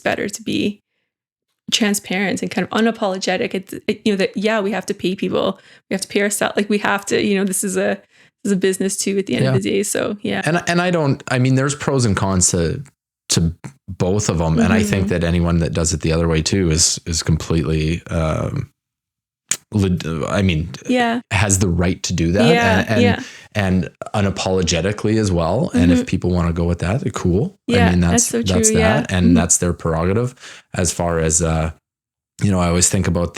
better to be transparent and kind of unapologetic. We have to pay people, we have to pay ourselves, like we have to, this is a business too at the end of the day. So and there's pros and cons to both of them, and I think that anyone that does it the other way too is completely has the right to do that and unapologetically as well. And if people want to go with that, they're cool. That's so true. That's that. And that's their prerogative. As far as, I always think about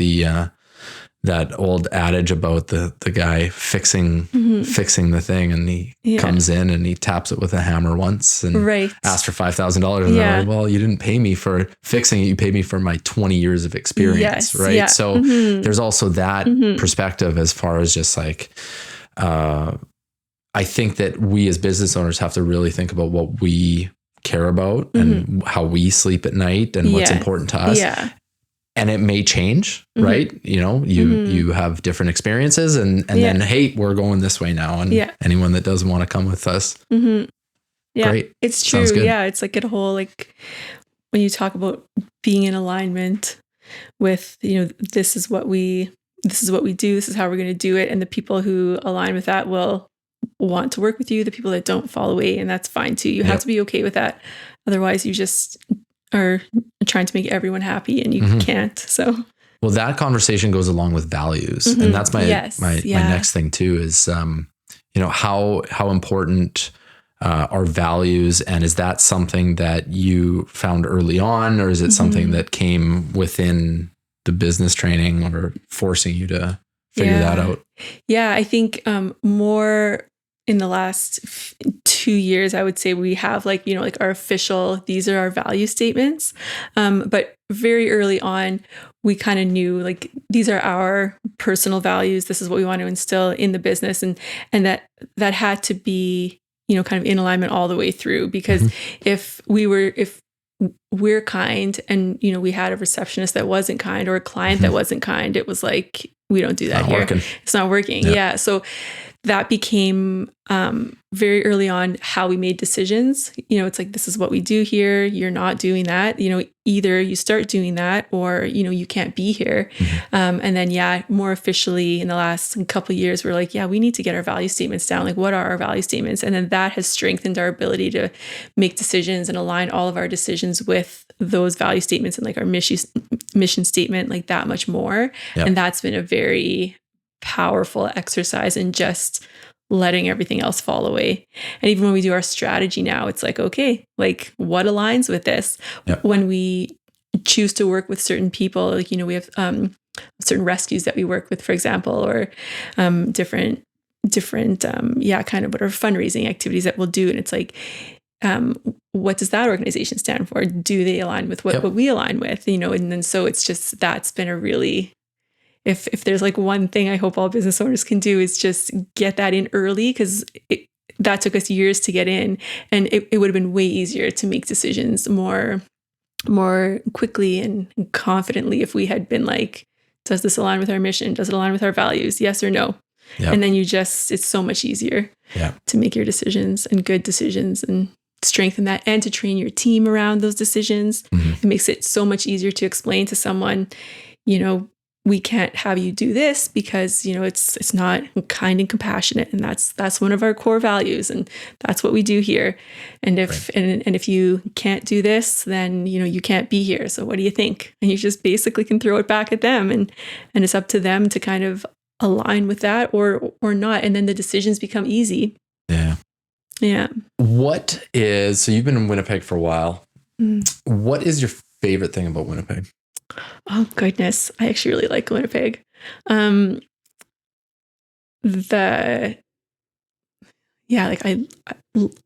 that old adage about the guy fixing the thing, and he comes in and he taps it with a hammer once and asks for $5,000. And they're like, well, you didn't pay me for fixing it. You paid me for my 20 years of experience. Right. Yeah. So there's also that perspective as far as just like, I think that we as business owners have to really think about what we care about and how we sleep at night and what's important to us. Yeah. And it may change, right? You have different experiences and then, hey, we're going this way now. And anyone that doesn't want to come with us. Great. It's true. Yeah. It's like a whole, like when you talk about being in alignment with, this is what we this is what we do. This is how we're going to do it. And the people who align with that will want to work with you. The people that don't fall away, and that's fine too. You have to be okay with that. Otherwise, you just are trying to make everyone happy, and you can't. So, well, that conversation goes along with values, and that's my next thing too. Is how important are values, and is that something that you found early on, or is it something that came within the business training, or forcing you to figure that out? Yeah, I think more in the last 2 years, I would say we have like our official, these are our value statements. But very early on, we kind of knew like these are our personal values. This is what we want to instill in the business, and that had to be kind of in alignment all the way through. Because if we're kind, and we had a receptionist that wasn't kind, or a client that wasn't kind, it was like, we don't do that here. It's not working. Yeah. So that became very early on how we made decisions. It's like, this is what we do here. You're not doing that. Either you start doing that, or you can't be here. And then more officially in the last couple of years, we're like, we need to get our value statements down. Like, what are our value statements? And then that has strengthened our ability to make decisions and align all of our decisions with those value statements, and like our mission statement, like that much more. And that's been a very powerful exercise in just letting everything else fall away. And even when we do our strategy now, it's like, okay, like what aligns with this? When we choose to work with certain people, like, we have certain rescues that we work with, for example, or different kind of what are fundraising activities that we'll do. And it's like, what does that organization stand for? Do they align with what we align with? And then so it's just, that's been a really, if there's like one thing I hope all business owners can do, is just get that in early, because that took us years to get in, and it would have been way easier to make decisions more quickly and confidently if we had been like, does this align with our mission? Does it align with our values? Yes or no? And then it's so much easier to make your decisions, and good decisions, and strengthen that, and to train your team around those decisions. It makes it so much easier to explain to someone, we can't have you do this because, it's not kind and compassionate. And that's one of our core values. And that's what we do here. And if you can't do this, then, you can't be here. So what do you think? And you just basically can throw it back at them, and it's up to them to kind of align with that or not. And then the decisions become easy. Yeah. So you've been in Winnipeg for a while. What is your favorite thing about Winnipeg? Oh goodness, I actually really like Winnipeg. I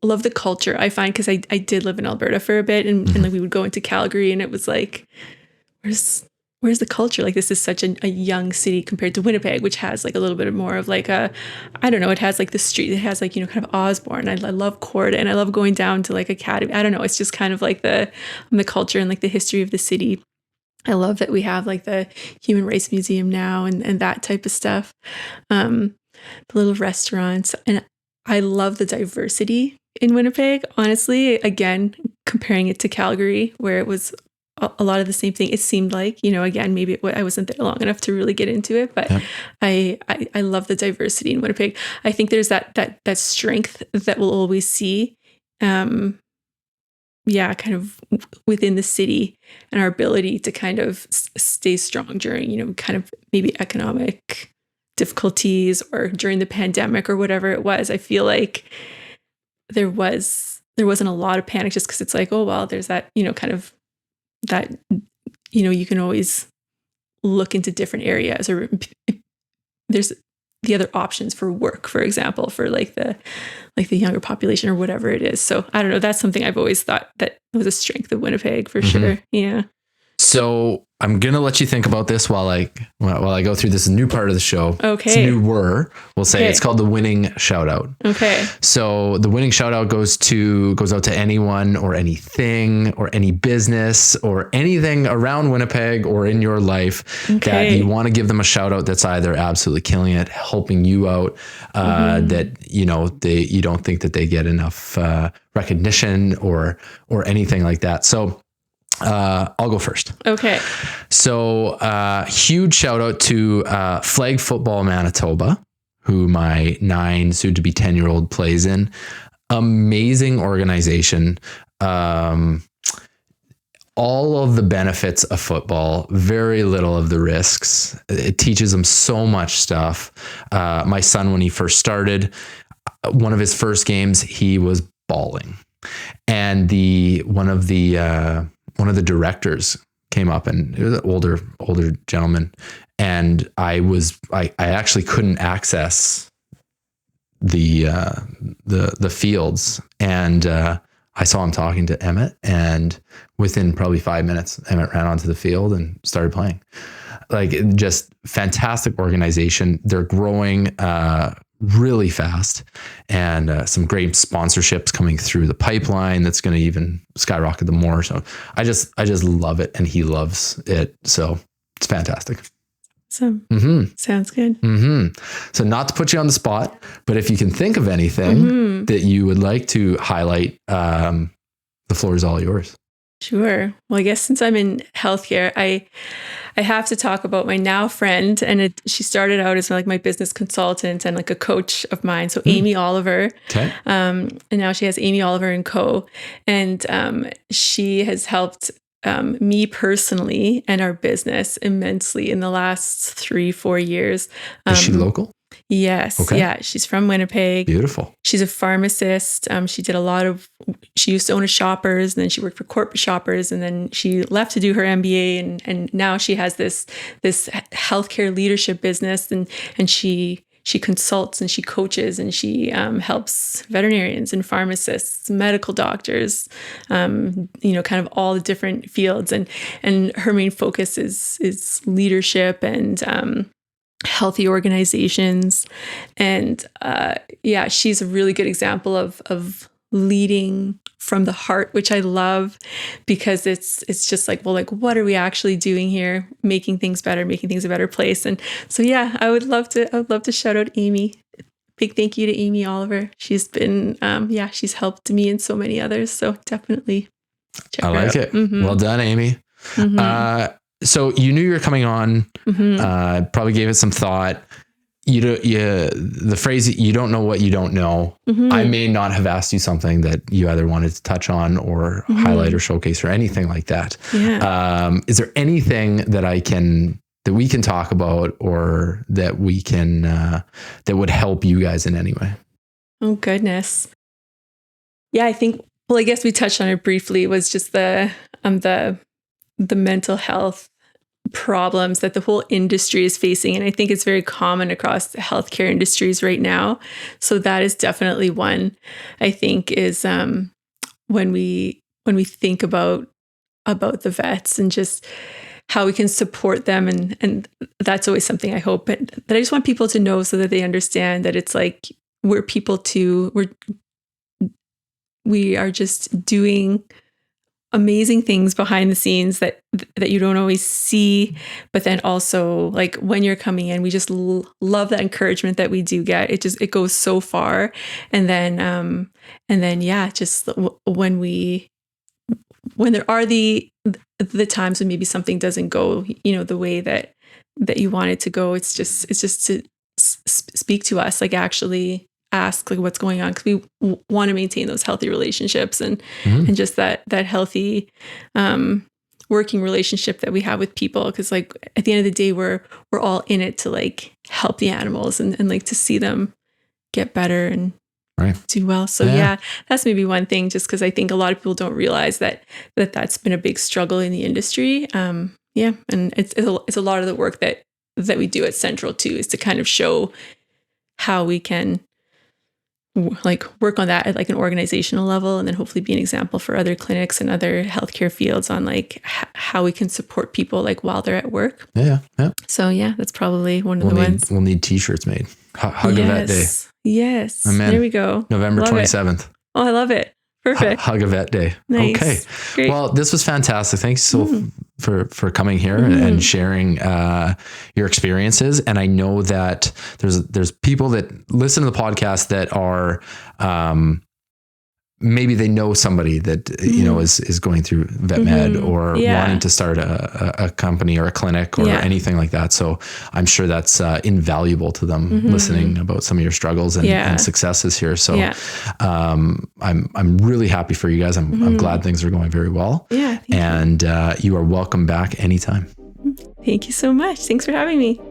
love the culture. I find, because I did live in Alberta for a bit, and like we would go into Calgary, and it was like, where's the culture? Like, this is such a young city compared to Winnipeg, which has like a little bit more of like it has like the street, it has like, kind of Osborne. I love Court, and I love going down to like Academy. I don't know. It's just kind of like the culture and like the history of the city. I love that we have like the Human Rights Museum now, and that type of stuff. The little restaurants, and I love the diversity in Winnipeg. Honestly, again, comparing it to Calgary, where it was a lot of the same thing. It seemed like, again, maybe I wasn't there long enough to really get into it, but I love the diversity in Winnipeg. I think there's that strength that we'll always see. Kind of within the city, and our ability to kind of stay strong during, kind of maybe economic difficulties, or during the pandemic, or whatever it was. I feel like there wasn't a lot of panic, just because it's like, oh, well, there's that, kind of that, you can always look into different areas, or there's the other options for work, for example, for like the younger population, or whatever it is. So I don't know. That's something I've always thought that was a strength of Winnipeg, for sure. Yeah. So I'm going to let you think about this while I go through this new part of the show. Okay. It's newer. We'll say it's called the winning shout out. Okay. So the winning shout out goes out to anyone, or anything, or any business, or anything around Winnipeg or in your life that you want to give them a shout out, that's either absolutely killing it, helping you out, that, you don't think that they get enough recognition or anything like that. So I'll go first. Okay. So huge shout out to Flag Football Manitoba, who my 9 soon to be 10-year-old plays in. Amazing organization. All of the benefits of football, very little of the risks. It teaches them so much stuff. My son, when he first started, one of his first games, he was bawling, and one of the directors came up, and it was an older gentleman, and I actually couldn't access the fields, and I saw him talking to Emmett, and within probably 5 minutes, Emmett ran onto the field and started playing. Like, just fantastic organization. They're growing really fast, and some great sponsorships coming through the pipeline that's going to even skyrocket them more. So I just love it, and he loves it. So it's fantastic. Awesome. Sounds good. So, not to put you on the spot, but if you can think of anything that you would like to highlight, the floor is all yours. Sure. Well, I guess since I'm in healthcare, I have to talk about my now friend, and she started out as like my business consultant and like a coach of mine. So Amy Oliver. Okay. And now she has Amy Oliver and Co. And she has helped me personally and our business immensely in the last 3-4 years. Is she local? Yes. Okay. Yeah. She's from Winnipeg. Beautiful. She's a pharmacist. She used to own a Shoppers, and then she worked for corporate Shoppers, and then she left to do her MBA, and now she has this healthcare leadership business, and she consults and she coaches and she helps veterinarians and pharmacists, medical doctors, kind of all the different fields, and her main focus is leadership and healthy organizations. And she's a really good example of leading from the heart, which I love, because it's just like, well, like, what are we actually doing here? Making things better, making things a better place. And so, I would love to shout out Amy. Big thank you to Amy Oliver. She's been, she's helped me and so many others. So definitely check her out. It. Well done, Amy. So you knew you were coming on, probably gave it some thought. The phrase, you don't know what you don't know. I may not have asked you something that you either wanted to touch on or highlight or showcase or anything like that. Yeah. Is there anything that we can talk about, or that we can, that would help you guys in any way? Oh, goodness. Yeah, I think, well, I guess we touched on it briefly, was just the mental health problems that the whole industry is facing. And I think it's very common across the healthcare industries right now. So that is definitely one, I think, is when we think about the vets and just how we can support them. And that's always something I hope that I just want people to know, so that they understand that it's like, we're people too. We are just doing amazing things behind the scenes that you don't always see. But then also, like, when you're coming in, we just love that encouragement that we do get. It goes so far. And then just when there are the times when maybe something doesn't go, the way that you want it to go, it's just to speak to us, like, actually ask, like, what's going on, because we want to maintain those healthy relationships and just that healthy working relationship that we have with people, because, like, at the end of the day, we're all in it to, like, help the animals and like to see them get better and do well. So that's maybe one thing, just because I think a lot of people don't realize that's been a big struggle in the industry. And it's a lot of the work that we do at Central too, is to kind of show how we can, like, work on that at, like, an organizational level, and then hopefully be an example for other clinics and other healthcare fields on, like, how we can support people, like, while they're at work. Yeah. So that's probably one of the ones. We'll need t-shirts made. Hug a Vet Day. Yes. Amen. There we go. November 27th. Oh, I love it. Perfect. Hug a Vet Day. Nice. Okay. Great. Well, this was fantastic. Thanks for coming here and sharing your experiences. And I know that there's people that listen to the podcast that are maybe they know somebody that, you know, is going through vet med or wanting to start a company or a clinic or anything like that. So I'm sure that's invaluable to them listening about some of your struggles and successes here. So I'm really happy for you guys. I'm glad things are going very well. Yeah. And you are welcome back anytime. Thank you so much. Thanks for having me.